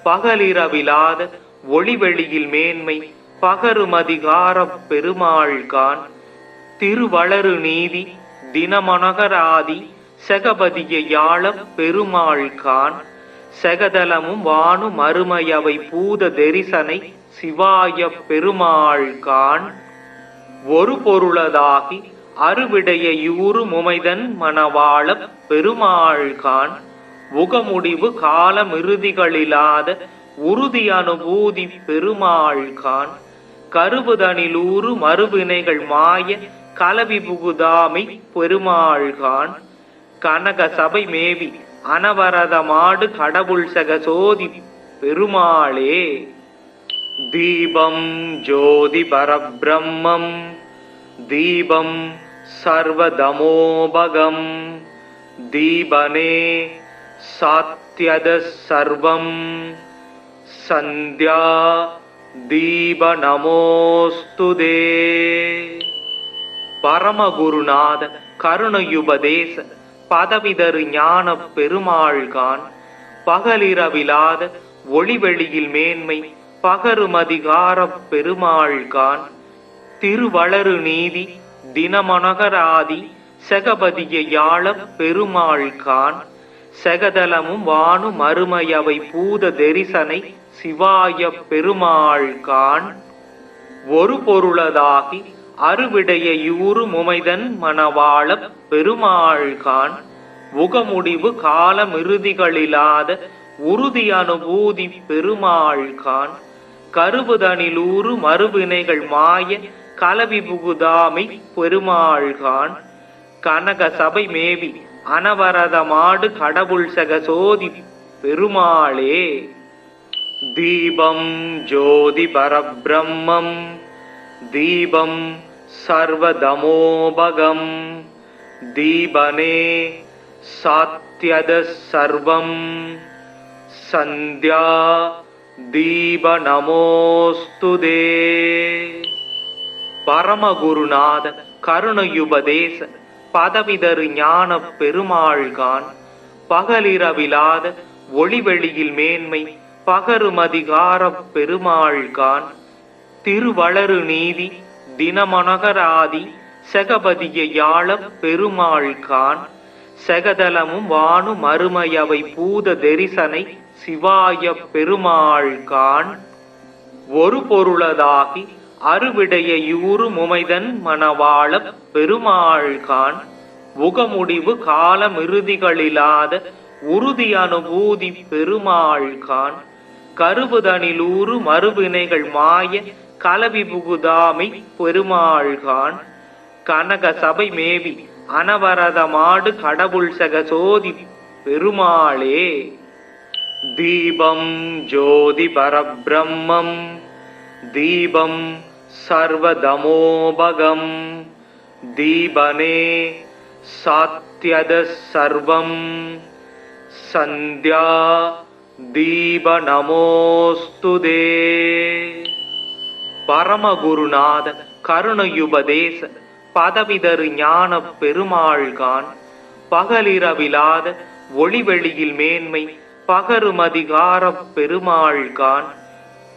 பகலிரவிலாத ஒளிவெளியில் மேன்மை பகருமதிகார பெருமாள்கான் திருவளரு நீதி தினமனகராதி செகபதிய யாழ பெருமாள்கான் செகதலமும் வானு மறுமையவை பூத தரிசனை சிவாய பெருமாள்கான் ஒரு பொருளதாகி அறுவிடைய யூறு முமைதன் மணவாள பெருமாள்கான் உகமுடிவு காலமிறுதிகளிலாத உறுதி அனுபூதி பெருமாள்கான் கருவுதனிலூறு மறுவினைகள் மாய கலவி புகுதாமை பெருமாள்கான் கனக சபை மேவி அனவரதமாடு கடவுள் சகசோதி பெருமாளே தீபம் ஜோதி பரபிரம்மம் தீபம் சர்வதமோபகம் தீபனே சாத்யத சர்வம் சந்த்யா தீபநமோஸ்துதே பரமகுருநாத கருணையுபதேச பதவிதரு ஞான பெருமாள்கான் பகலிரவிலாத ஒளிவெளியில் மேன்மை பகருமதிகார பெருமாள்கான் திருவளரு நீதி தினமனகராதி செகபதிய யாழ பெருமாள்கான் செகதலமும் வானு மறுமையவை பூத தரிசனை சிவாய பெருமாள்கான் ஒரு பொருளதாகி அறுவிடைய யூறு முமைதன் மணவாள பெருமாள்கான் உகமுடிவு காலமிறுதிகளிலாத உறுதி அனுபூதி பெருமாள்கான் கருவுதனிலூறு மறுவினைகள் மாய கலவி புகுதாமை பெருமாள்கான் கனக சபை மேவி அனவரதமாடு கடவுள் சகசோதி பெருமாளே தீபம் ஜோதி பரபிரம்மம் தீபம் சர்வதமோபகம் தீபனே சாத்யத சர்வம் சந்த்யா தீபநமோஸ்துதே பரமகுருநாத கருணையுபதேச பதவிதரு ஞான பெருமாள்கான் பகலிரவிலாத ஒளிவெளியில் மேன்மை பகருமதிகார பெருமாள்கான் திருவளரு நீதி தினமனகராதி செகபதிய யாழ பெருமாள்கான் செகதலமும் வானு மறுமையவை பூத தரிசனை சிவாய பெருமாள்கான் ஒரு பொருளதாகி அறுவிடைய யூறு முமைதன் மணவாள பெருமாள்கான் உகமுடிவு காலமிறுதிகளிலாத உறுதி அனுபூதி பெருமாள்கான் கருவுதனிலூறு மறுவினைகள் மாய கலவி புகுதாமை பெருமாள்கான் கனக சபை மேவி அனவரதமாடு கடவுள் சகசோதி பெருமாளே தீபம் ஜோதி பரபிரம்மம் தீபம் சர்வதமோபகம் தீபனே சாத்யத சர்வம் சந்த்யா தீபநமோஸ்துதே பரமகுருநாத கருணையுபதேச பதவிதரு ஞான பெருமாள்கான் பகலிரவிலாத ஒளிவெளியில் மேன்மை பகருமதிகார பெருமாள்கான்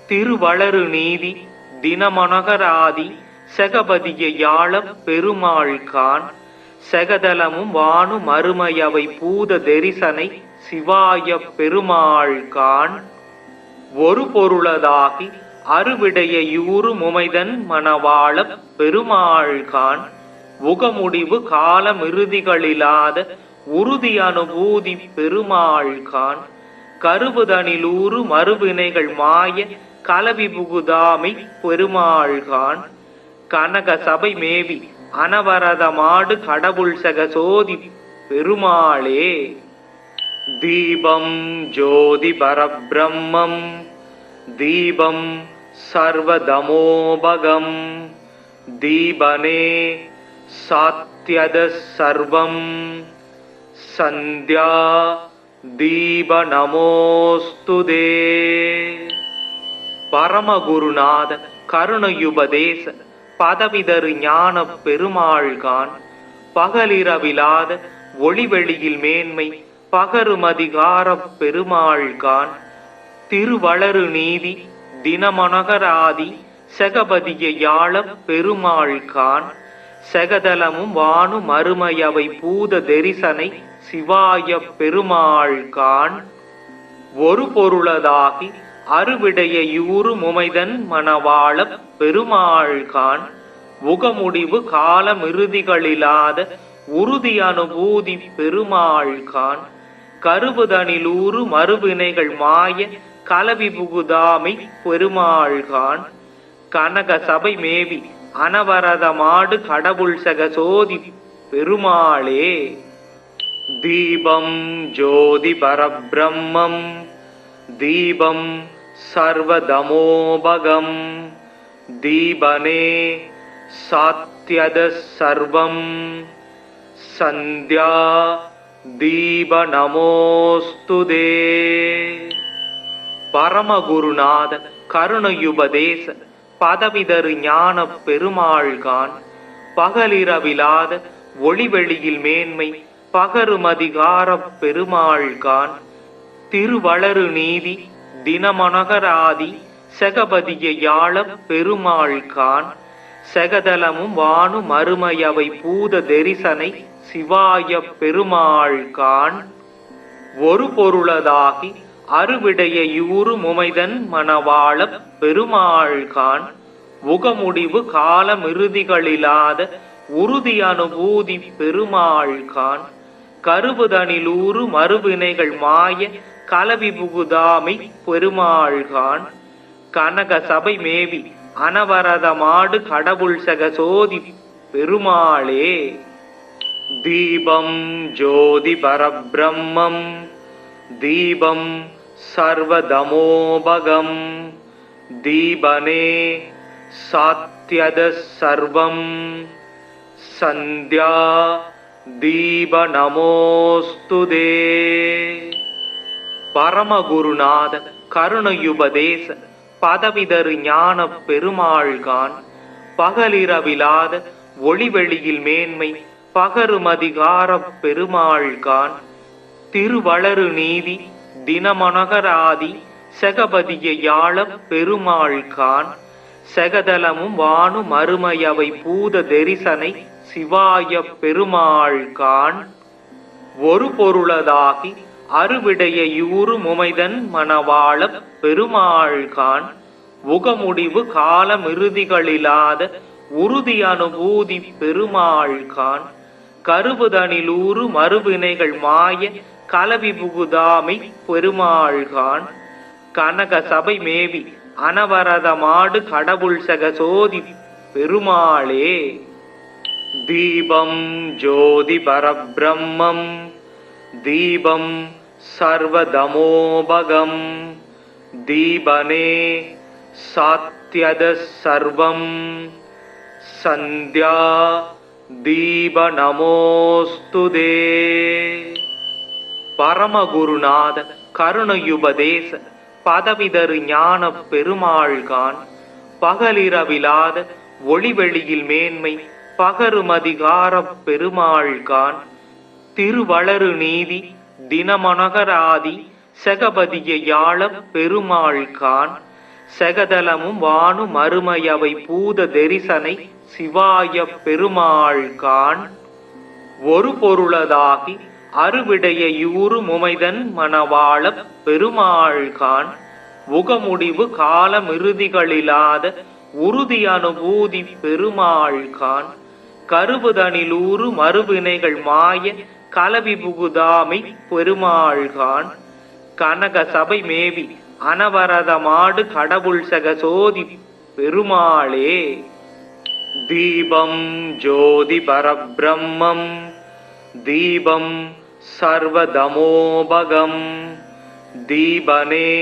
திருவளரு நீதி தினமனகராதி செகபதிய யாழ பெருமாள்கான் செகதலமும் வானு மறுமையவை பூத தரிசனை சிவாய பெருமாள்கான் ஒரு பொருளதாகி அறுவிடைய யூறு முமைதன் மணவாள பெருமாள்கான் உகமுடிவு காலமிறுதிகளிலாத உறுதி அனுபூதி பெருமாள்கான் கருவுதனிலூறு மறுவினைகள் மாய கலவி புகுதாமை பெருமாள்கான் கனக சபை மேவி அனவரதமாடு கடவுள் சகசோதி பெருமாளே தீபம் ஜோதி பரபிரம்மம் தீபம் சர்வதமோபகம் தீபனே சாத்யத सात्यद सर्वं संध्या दीप நமோஸ்துதே. பரமகுருநாத கருணையுபதேச பதவிதரு ஞான பெருமாள்கான் பகலிரவிலாத ஒளிவெளியில் மேன்மை பகருமதிகார பெருமாள்கான் திருவளரு நீதி தினமனகராதி செகபதிய யாழ பெருமாள்கான் செகதலமும் வானு மறுமையவை பூத தரிசனை சிவாய பெருமாள்கான் ஒரு பொருளதாகி அறுவிடைய யூறு முமைதன் மணவாள பெருமாள்கான் உகமுடிவு காலமிறுதிகளிலாத உறுதி அனுபூதி பெருமாள்கான் கருவுதனிலூறு மறுவினைகள் மாய கலவி புகுதாமை பெருமாள்கான் கனக சபை மேவி அனவரதமாடு கடவுள் சகசோதி பெருமாளே. தீபம் ஜோதி பரபிரம்மம் தீபம் சர்வதமோபகம் தீபனே சாத்யத சர்வம் சந்தியா தீப நமோஸ்துதே. பரமகுருநாத கருணையுபதேச பதவிதரு ஞான பெருமாள்கான் பகலிரவிலாத ஒளிவெளியில் மேன்மை பகருமதிகார பெருமாள்கான் திருவளரு நீதி தினமனகராதி செகபதிய யாழ பெருமாள்கான் செகதலமும் வானு மறுமையவை பூத தரிசனை சிவாய பெருமாள்கான் ஒரு பொருளதாகி அறுவிடைய யூறு முமைதன் மணவாள பெருமாள்கான் உகமுடிவு காலமிறுதிகளிலாத உறுதி அனுபூதி பெருமாள்கான் கருவுதனிலூறு மறுவினைகள் மாய கலவி புகுதாமை பெருமாள்கான் கனக சபை மேவி அனவரதமாடு கடவுள் சகசோதி பெருமாளே. தீபம் ஜோதி பரபிரம்மம் தீபம் சர்வதமோபகம் தீபனே சாத்யத சர்வம் சந்தியா தீப நமோஸ்துதே. பரமகுருநாத கருணையுபதேச பதவிதரு ஞான பெருமாள்கான் பகலிரவிலாத ஒளிவெளியில் மேன்மை பகருமதிகார பெருமாள்கான் திருவளரு நீதி தினமனகராதி செகபதிய யாழ பெருமாள்கான் செகதலமும் வானு மறுமையவை பூத தரிசனை சிவாய பெருமாள்கான் ஒரு பொருளதாகி அறுவிடைய யூறு முமைதன் மணவாள பெருமாள்கான் உகமுடிவு காலமிறுதிகளிலாத உறுதி அனுபூதி பெருமாள்கான் கருவுதனிலூறு மறுவினைகள் மாய கலவி புகுதாமை பெருமாள்கான் கனக சபை மேவி அனவரதமாடு கடவுள் சகசோதி பெருமாளே. தீபம் ஜோதி பரபிரம்மம் தீபம் சர்வதமோபகம் தீபனே சாத்யத சர்வம் சந்தியா தீப நமோஸ்துதே. பரமகுருநாத கருணையுபதேச பதவிதரு ஞான பெருமாள்கான் பகலிரவிலாத ஒளிவெளியில் மேன்மை பகருமதிகார பெருமாள்கான் திருவளரு நீதி தினமனகராதி செகபதிய யாழ பெருமாள்கான் செகதலமும் வானு மறுமையவை பூத தரிசனை சிவாய பெருமாள்கான் ஒரு பொருளதாகி அறுவிடைய யூறு முமைதன் மணவாள பெருமாள்கான் உகமுடிவு காலமிறுதிகளிலாத உறுதி அனுபூதி பெருமாள்கான் கருவுதனிலூறு மறுவினைகள் மாய கலவி புகுதாமை பெருமாள்கான் கனக சபை மேவி அனவரதமாடு கடவுள் சகசோதி பெருமாளே. தீபம் ஜோதி பரபிரம்மம் தீபம் சர்வதமோபகம் தீபனே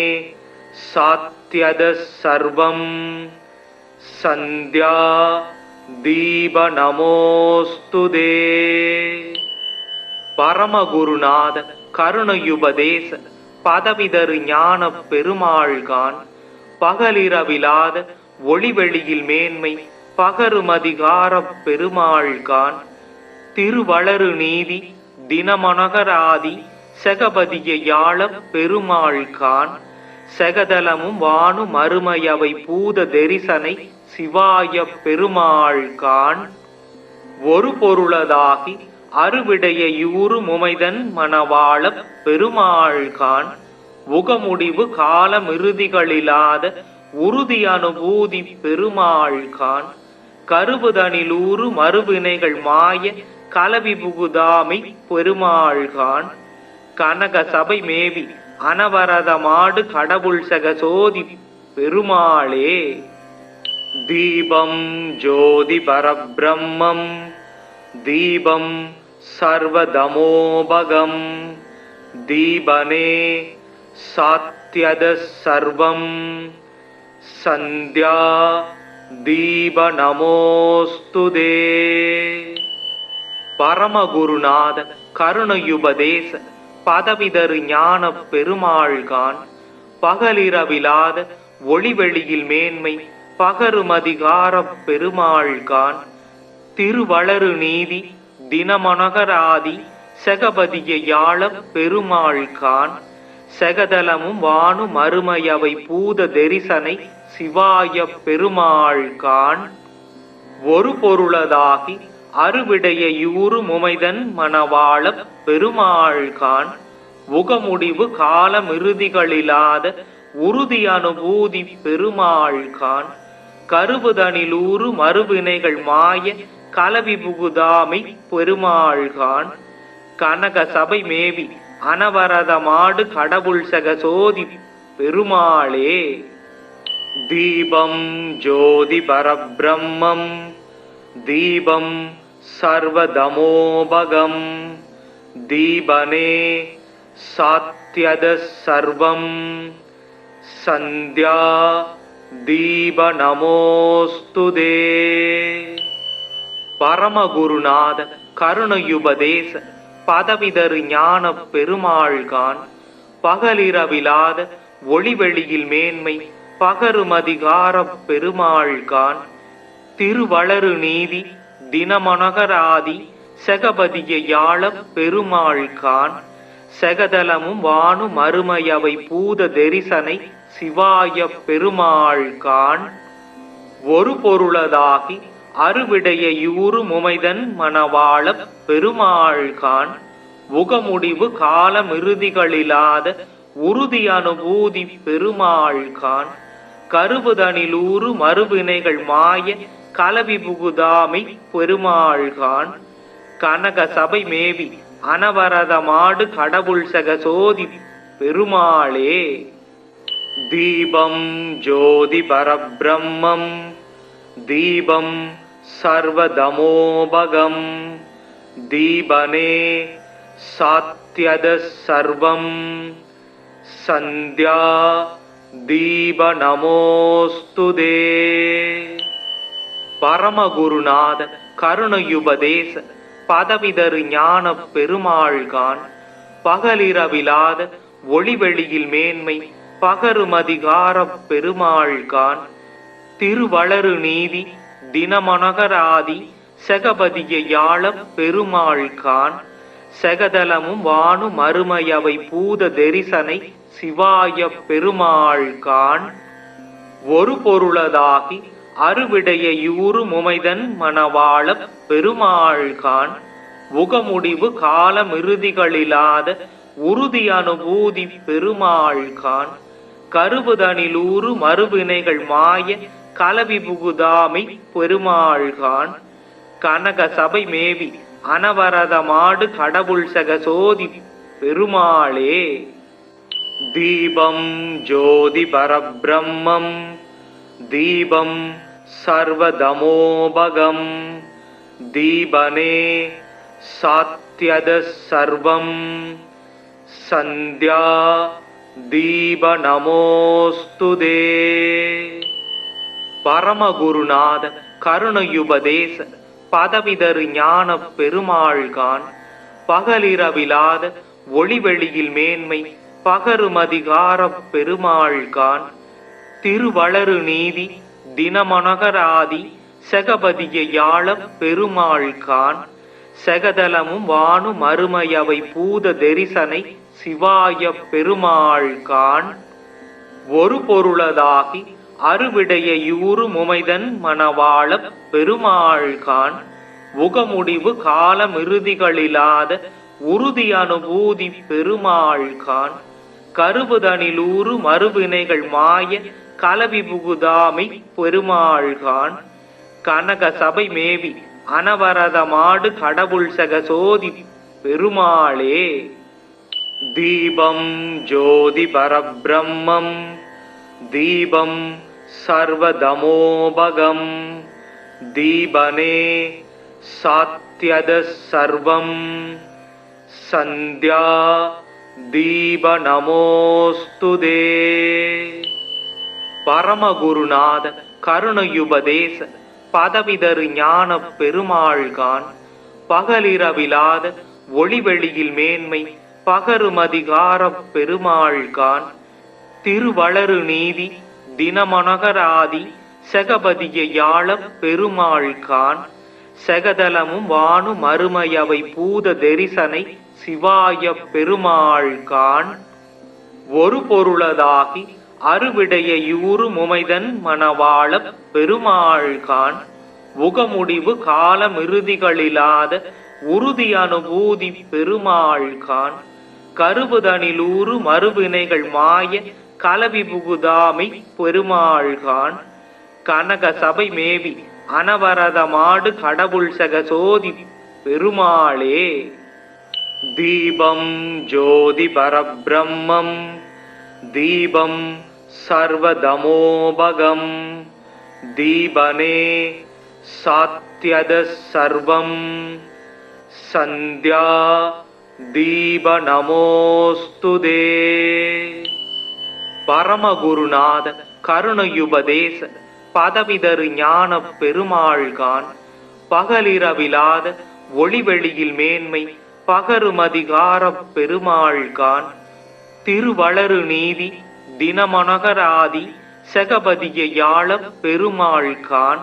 சாத்யத சர்வம் சந்தியா தீப நமோஸ்துதே. பரமகுருநாத கருணையுபதேச பதவிதரு ஞான பெருமாள்கான் பகலிரவிலாத ஒளிவெளியில் மேன்மை பகருமதிகாரப் பெருமாள்கான் திருவளரு நீதி தினமனகராதி செகபதிய யாழப் பெருமாள்கான் செகதலமும் வானு மறுமையவை பூத தெரிசனை சிவாய பெருமாள்கான் ஒரு பொருளதாகி அறுவிடைய யூறு முமைதன் மணவாளப் பெருமாள்கான் உகமுடிவு காலமிறுதிகளிலாத உறுதி அனுபூதி பெருமாள்கான் கருவுதனிலூறு மறுவினைகள் மாய கலவி புகுதாமை பெருமாள்கான் கனக சபை மேவி அனவரத மாடு கடவுள் சகசோதி பெருமாளே. தீபம் ஜோதி பரபிரம்மம் தீபம் சர்வதமோபகம் தீபனே சாத்யத சர்வம் சந்த்யா தீப நமோஸ்துதே. பரமகுருநாத கருணையுபதேச பதவிதரு ஞான பெருமாள்கான் பகலிரவிலாத ஒளிவெளியில் மேன்மை பகருமதிகாரப் பெருமாள்கான் திருவளரு நீதி தினமனகராதி செகபதிய யாழப் பெருமாள்கான் செகதலமும் வானு மறுமையவை பூத தெரிசனை சிவாய பெருமாள்கான் ஒரு பொருளதாகி அறுவிடைய யூறு முமைதன் மணவாளப் பெருமாள்கான் உகமுடிவு காலமிறுதிகளிலாத உறுதி அனுபூதி பெருமாள்கான் கருவுதனிலூறு மறுவினைகள் மாய கலவி புகுதாமை பெருமாள்கான் கனக சபை மேவி அனவரத மாடு கடவுள் சகசோதி பெருமாளே. தீபம் ஜோதி பரபிரம்மம் தீபம் சர்வதமோபகம் தீபனே சாத்யத சர்வம் சந்த்யா தீப நமோஸ்துதே. பரமகுருநாத கருணையுபதேச பதவிதரு ஞான பெருமாள்கான் பகலிரவிலாத ஒளிவெளியில் மேன்மை பகருமதிகாரப் பெருமாள்கான் திருவளரு நீதி தினமனகராதி செகபதிய யாழப் பெருமாள்கான் செகதலமும் வானு மறுமையவை பூத தெரிசனை சிவாய பெருமாள்கான் ஒரு பொருளதாகி அறுவிடைய யூறு முமைதன் மணவாளப் பெருமாள்கான் உகமுடிவு காலமிறுதிகளிலாத உறுதி அனுபூதி பெருமாள்கான் கருவுதனிலூறு மறுவினைகள் மாய கலவி புகுதாமை பெருமாள்கான் கனக சபை மேவி அனவரத மாடு கடவுள் சகசோதி பெருமாளே. தீபம் ஜோதி பரபிரம்மம் தீபம் சர்வதமோபகம் தீபனே சாத்யத சர்வம் சந்த்யா தீப நமோஸ்துதே. பரமகுருநாத கருணையுபதேச பதவிதரு ஞான பெருமாள்கான் பகலிரவிலாத ஒளிவெளியில் மேன்மை பகருமதிகாரப் பெருமாள்கான் திருவளரு நீதி தினமனகராதி செகபதிய யாழப் பெருமாள்கான் செகதலமும் வானு மறுமையவை பூத தெரிசனை சிவாய பெருமாள்கான் ஒரு பொருளதாகி அறுவிடைய யூறு முமைதன் மணவாளப் பெருமாள்கான் உகமுடிவு காலமிறுதிகளிலாத உறுதி அனுபூதி பெருமாள்கான் கருவுதனிலூறு மறுவினைகள் மாய கலவி புகுதாமை பெருமாள்கான் கனக சபை மேவி அனவரத மாடு கடவுள் சகசோதி பெருமாளே. தீபம் ஜோதி பரபிரம்மம் தீபம் சர்வதமோபகம் தீபனே சாத்யத சர்வம் சந்த்யா தீப நமோஸ்துதே. பரமகுருநாத கருணையுபதேச பதவிதரு ஞான பெருமாள்கான் பகலிரவிலாத ஒளிவெளியில் மேன்மை பகருமதிகாரப் பெருமாள்கான் திருவளரு நீதி தினமனகராதி செகபதிய யாழப் பெருமாள்கான் செகதலமும் வானு மறுமையவை பூத தெரிசனை சிவாய பெருமாள்கான் ஒரு பொருளதாகி அறுவிடைய யூறு முமைதன் மணவாளப் பெருமாள்கான் உகமுடிவு காலமிறுதிகளிலாத உறுதி அனுபூதி பெருமாள்கான் கருவுதனிலூறு மறுவினைகள் மாய கலவி புகுதாமை பெருமாள்கான் கனக சபை மேவி அனவரதமாடு கடவுள் சகசோதி பெருமாளே. தீபம் ஜோதி பரபிரம்மம் தீபம் சர்வதமோபகம் தீபனே சாத்யத சர்வம் சந்தியா தீப நமோஸ்துதே. பரமகுருநாத கருணையுபதேச பதவிதரு ஞான பெருமாள்கான் பகலிரவிலாத ஒளிவெளியில் மேன்மை பகருமதிகாரப் பெருமாள்கான் திருவளரு நீதி தினமனகராதி செகபதிய யாழப் பெருமாள்கான் செகதலமும் வானு மறுமையவை பூத தெரிசனை சிவாய பெருமாள்கான் ஒரு பொருளதாகி அறுவிடைய யூறு முமைதன் மணவாளப் பெருமாள்கான் உகமுடிவு காலமிறுதிகளிலாத உறுதி அனுபூதி பெருமாள்கான் கருவுதனிலூறு மறுவினைகள் மாய கலவி புகுதாமை பெருமாள்கான் கனக சபை மேவி அனவரதமாடு கடவுள் சகசோதி பெருமாளே. தீபம் ஜோதி பரபிரம்மம் தீபம் சர்வதமோபகம் தீபனே சாத்யத சர்வம் சந்தியா தீப நமோஸ்துதே. பரமகுருநாத கருணையுபதேச பதவிதரு ஞான பெருமாள்கான் பகலிரவிலாத ஒளிவெளியில் மேன்மை பகருமதிகாரப் பெருமாள்கான் திருவளரு நீதி தினமனகராதி செகபதிய யாழப் பெருமாள்கான்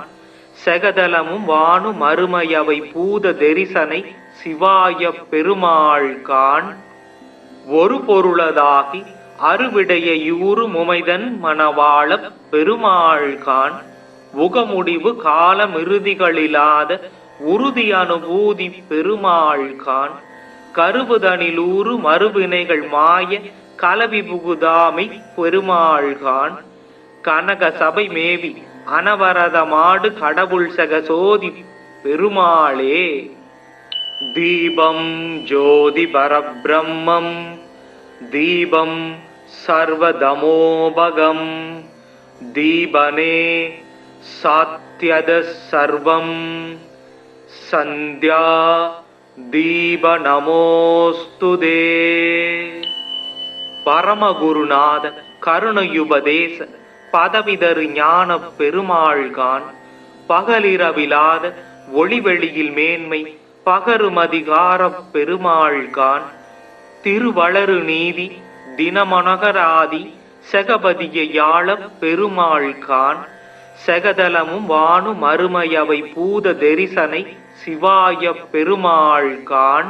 செகதலமும் வானு மறுமையவை பூத தெரிசனை சிவாய பெருமாள்கான் ஒரு பொருளதாகி அறுவிடைய யூறு முமைதன் மணவாளப் பெருமாள்கான் உகமுடிவு காலமிறுதிகளிலாத உறுதி அனுபூதி பெருமாள்கான் கருவுதனிலூறு மறுவினைகள் மாய கலவி புகுதாமை பெருமாள்கான் கனக சபை மேவி அனவரதமாடு கடவுள் சகசோதி பெருமாளே. தீபம் ஜோதி பரபிரம்மம் தீபம் சர்வதமோபகம் தீபனே சாத்யத சர்வம் சந்தியா தீப நமோஸ்துதே. பரமகுருநாத கருணையுபதேச பதவிதரு ஞான பெருமாள்கான் பகலிரவிலாத ஒளிவெளியில் மேன்மை பகருமதிகாரப் பெருமாள்கான் திருவளரு நீதி தினமனகராதி செகபதிய யாழப் பெருமாள்கான் செகதலமும் வானு மறுமையவை பூத தெரிசனை சிவாய பெருமாள்கான்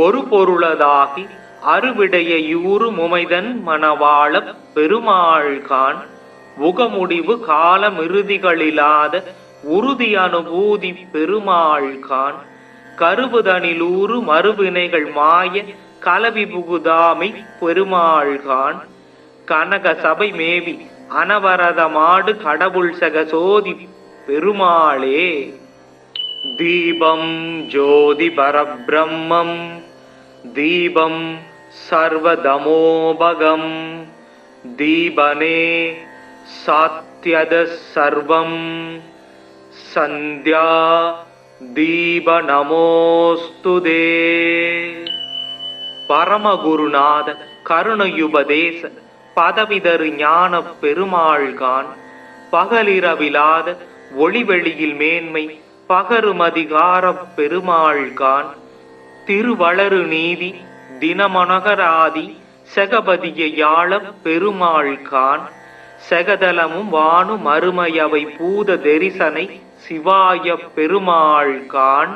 ஒரு பொருளதாகி அறுவிடைய யூறு முமைதன் மணவாளப் பெருமாள்கான் உகமுடிவு காலமிறுதிகளிலாத உறுதி அனுபூதி பெருமாள்கான் கருவுதனிலூறு மறுவினைகள் மாய கலவி புகுதாமை பெருமாள்கான் கனக சபை மேவி அனவரதமாடு கடவுள் சகசோதி பெருமாளே. தீபம் ஜோதி பரபிரம்மம் தீபம் சர்வதமோபகம் தீபனே சாத்யத சர்வம் சந்தியா தீப நமோஸ்துதே. பரமகுருநாத கருணையுபதேச பதவிதரு ஞான பெருமாள்கான் பகலிரவிலாத ஒளிவெளியில் மேன்மை பகருமதிகாரப் பெருமாள்கான் திருவளரு நீதி தினமனகராதி செகபதிய யாழப் பெருமாள்கான் செகதலமும் வானு மறுமையவை பூத தெரிசனை சிவாய பெருமாள்கான்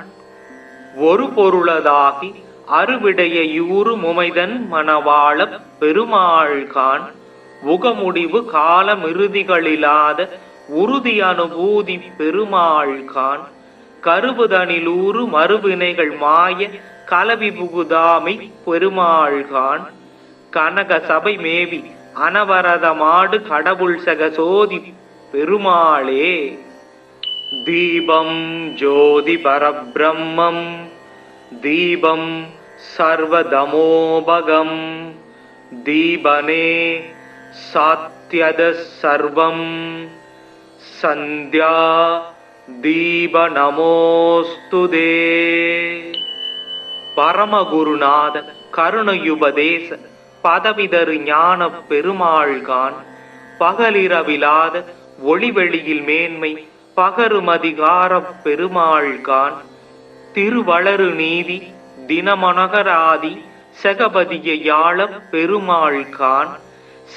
ஒரு பொருளதாகி அறுவிடைய யூறு முமைதன் மணவாளப் பெருமாள்கான் உகமுடிவு காலமிறுதிகளிலாத உறுதி அனுபூதி பெருமாள்கான் கருவுதனிலூறு மறுவினைகள் மாய கலவி புகுதாமை பெருமாள்கான் கனக சபை மேவி அனவரதமாடு கடவுள் சகசோதி பெருமாளே. தீபம் ஜோதி பரபிரம்மம் தீபம் சர்வதமோபகம் தீபனே சாத்யத சர்வம் சந்தியா தீப நமோஸ்துதே. பரமகுருநாத கருணையுபதேச பதவிதரு ஞான பெருமாள்கான் பகலிரவிலாத ஒளிவெளியில் மேன்மை பகருமதிகாரப் பெருமாள்கான் திருவளரு நீதி தினமனகராதி செகபதிய யாழப் பெருமாள்கான்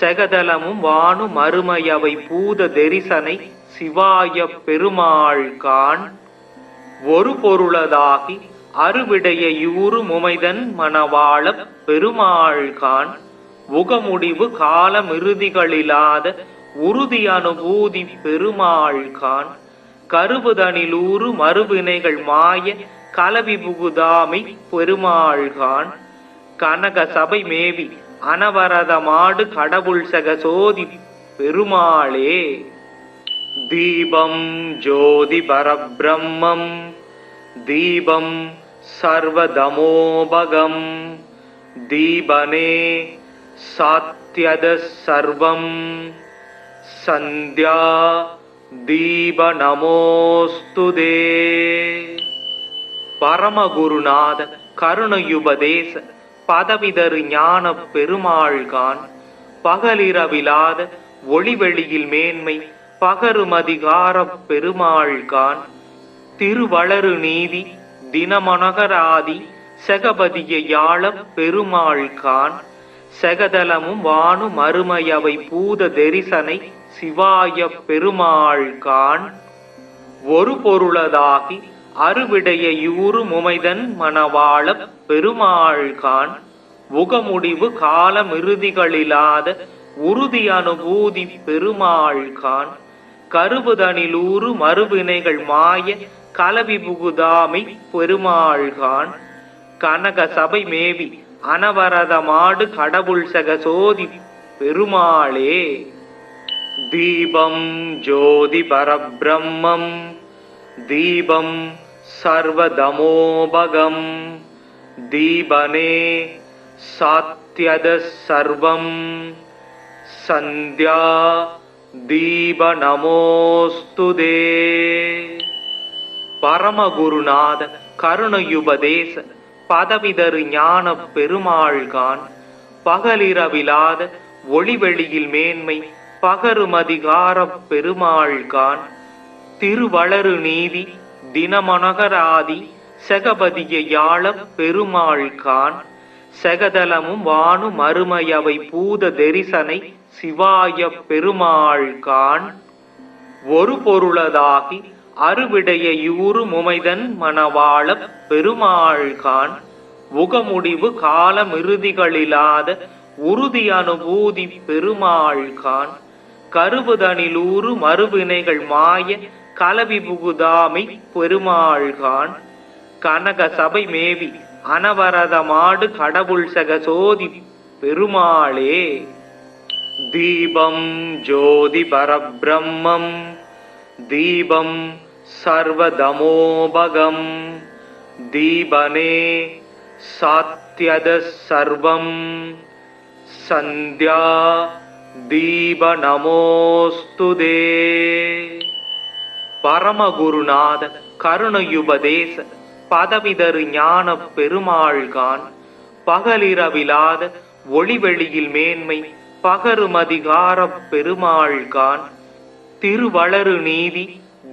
செகதலமும் வானு மறுமையவை பூத தெரிசனை சிவாய பெருமாள்கான் ஒரு பொருளதாகி அறுவிடைய யூறு முமைதன் மணவாளப் பெருமாள்கான் உகமுடிவு காலமிறுதிகளிலாத உறுதி அனுபூதி பெருமாள்கான் கருவுதனிலூறு மறுவினைகள் மாய கலவி புகுதாமை பெருமாள்கான் கனக சபை மேவி அனவரதமாடு கடவுள் சகசோதி பெருமாளே. தீபம் ஜோதி பரபிரம்மம் தீபம் சர்வதமோபகம் தீபனே சாத்யத சர்வம் சந்தியா தீப நமோஸ்துதே. பரமகுருநாத கருணையுபதேச பதவிதரு ஞான பெருமாள்கான் பகலிரவிலாத ஒளிவெளியில் மேன்மை பகருமதிகாரப் பெருமாள்கான் திருவளரு நீதி தினமனகராதி செகபதிய யாழப் பெருமாள்கான் செகதலமும் வானு மறுமையவை பூத தெரிசனை சிவாய பெருமாள்கான் ஒரு பொருளதாகி அறுவிடைய யூறு முமைதன் மணவாளப் பெருமாள்கான் உகமுடிவு காலமிறுதிகளிலாத உறுதி அனுபூதி பெருமாள்கான் கருவுதனிலூறு மறுவினைகள் மாய கலவி புகுதாமை பெருமாள்கான் கனக சபை மேவி அனவரதமாடு கடவுள் சகசோதி பெருமாளே. தீபம் ஜோதி பரபிரம்மம் தீபம் சர்வதமோபகம் தீபனே சாத்யத சர்வம் சந்தியா தீப நமோஸ்துதே. பரமகுருநாத கருணையுபதேச பதவிதரு ஞான பெருமாள்கான் பகலிரவிலாத ஒளிவெளியில் மேன்மை பகருமதிகாரப் பெருமாள்கான் திருவளரு நீதி தினமனகராதி செகபதிய யாழப் பெருமாள்கான் செகதலமும் வானு மறுமையவை பூத தெரிசனை சிவாய பெருமாள்கான் ஒரு பொருளதாகி அறுவிடைய யூறு முமைதன் மணவாளப் பெருமாள்கான் உகமுடிவு காலமிறுதிகளிலாத உறுதி அனுபூதி பெருமாள்கான் கருவுதனிலூறு மறுவினைகள் மாய கலவி புகுதாமை பெருமாள்கான் கனக சபை மேவி அனவரதமாடு கடவுள் சகசோதி பெருமாளே. தீபம் ஜோதி பரபிரம்மம் தீபம் சர்வதமோபகம் தீபனே சாத்யத சர்வம் சந்தியா தீப நமோஸ்துதே. பரமகுருநாத கருணையுபதேச பதவிதரு ஞான பெருமாள்கான் பகலிரவிலாத ஒளிவெளியில் மேன்மை பகருமதிகாரப் பெருமாள்கான் திருவளரு நீதி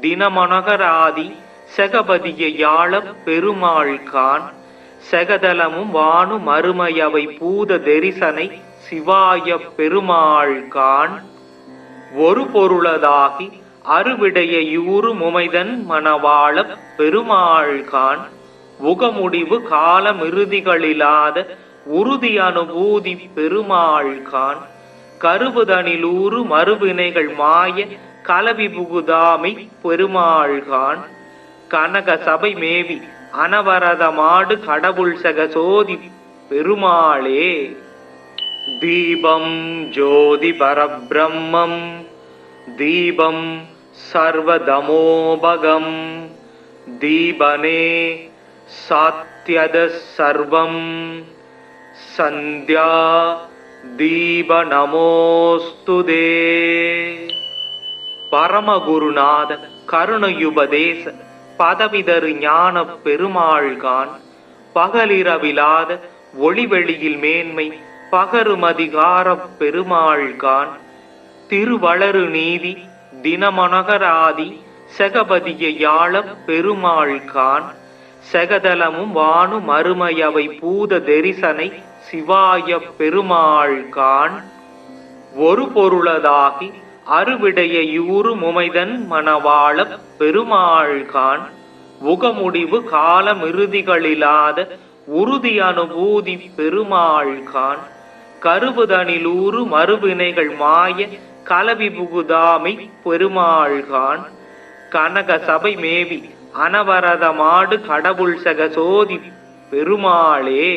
தினமனகராதி செகபதிய யாழ பெருமாள்கான் செகதலமும் வானு மறுமையவை பூத தெரிசனை சிவாய பெருமாள்கான் ஒரு பொருளதாகி அறுவிடைய யூறு முமைதன் மணவாள பெருமாள்கான் உகமுடிவு காலமிறுதிகளில்லாத உறுதி அனுபூதி பெருமாள்கான் கருவுதனிலூறு மறுவினைகள் மாய கலவி புகுதாமை பெருமாள்கான் கனக சபை மேவி அனவரத மாடு கடவுள் சகசோதி பெருமாளே. தீபம் ஜோதி பரபிரம்மம் தீபம் சர்வதமோபகம் தீபனே சாத்யத சர்வம் சந்தியா தீப நமோஸ்துதே. பரமகுருநாத கருணையுபதேச பதவிதரு ஞான பெருமாள்கான் பகலிரவிலாத ஒளிவெளியில் மேன்மை பகருமதிகார பெருமாள்கான் திருவளரு நீதி தினமனகராதி செகபதிய யாழ பெருமாள்கான் செகதலமும் வானு மறுமையவை பூத தெரிசனை சிவாய பெருமாள்கான் ஒரு பொருளதாகி அறுவிடைய யூறு முமைதன் மணவாள பெருமாள்கான் உகமுடிவு காலமிறுதிகளில்லாத உறுதி அனுபூதி பெருமாள்கான் கருவுதனிலூறு மறுவினைகள் மாய கலவி புகுதாமை பெருமாள்கான் கனக சபை மேவி அனவரத மாடு கடவுள் சகசோதி பெருமாளே.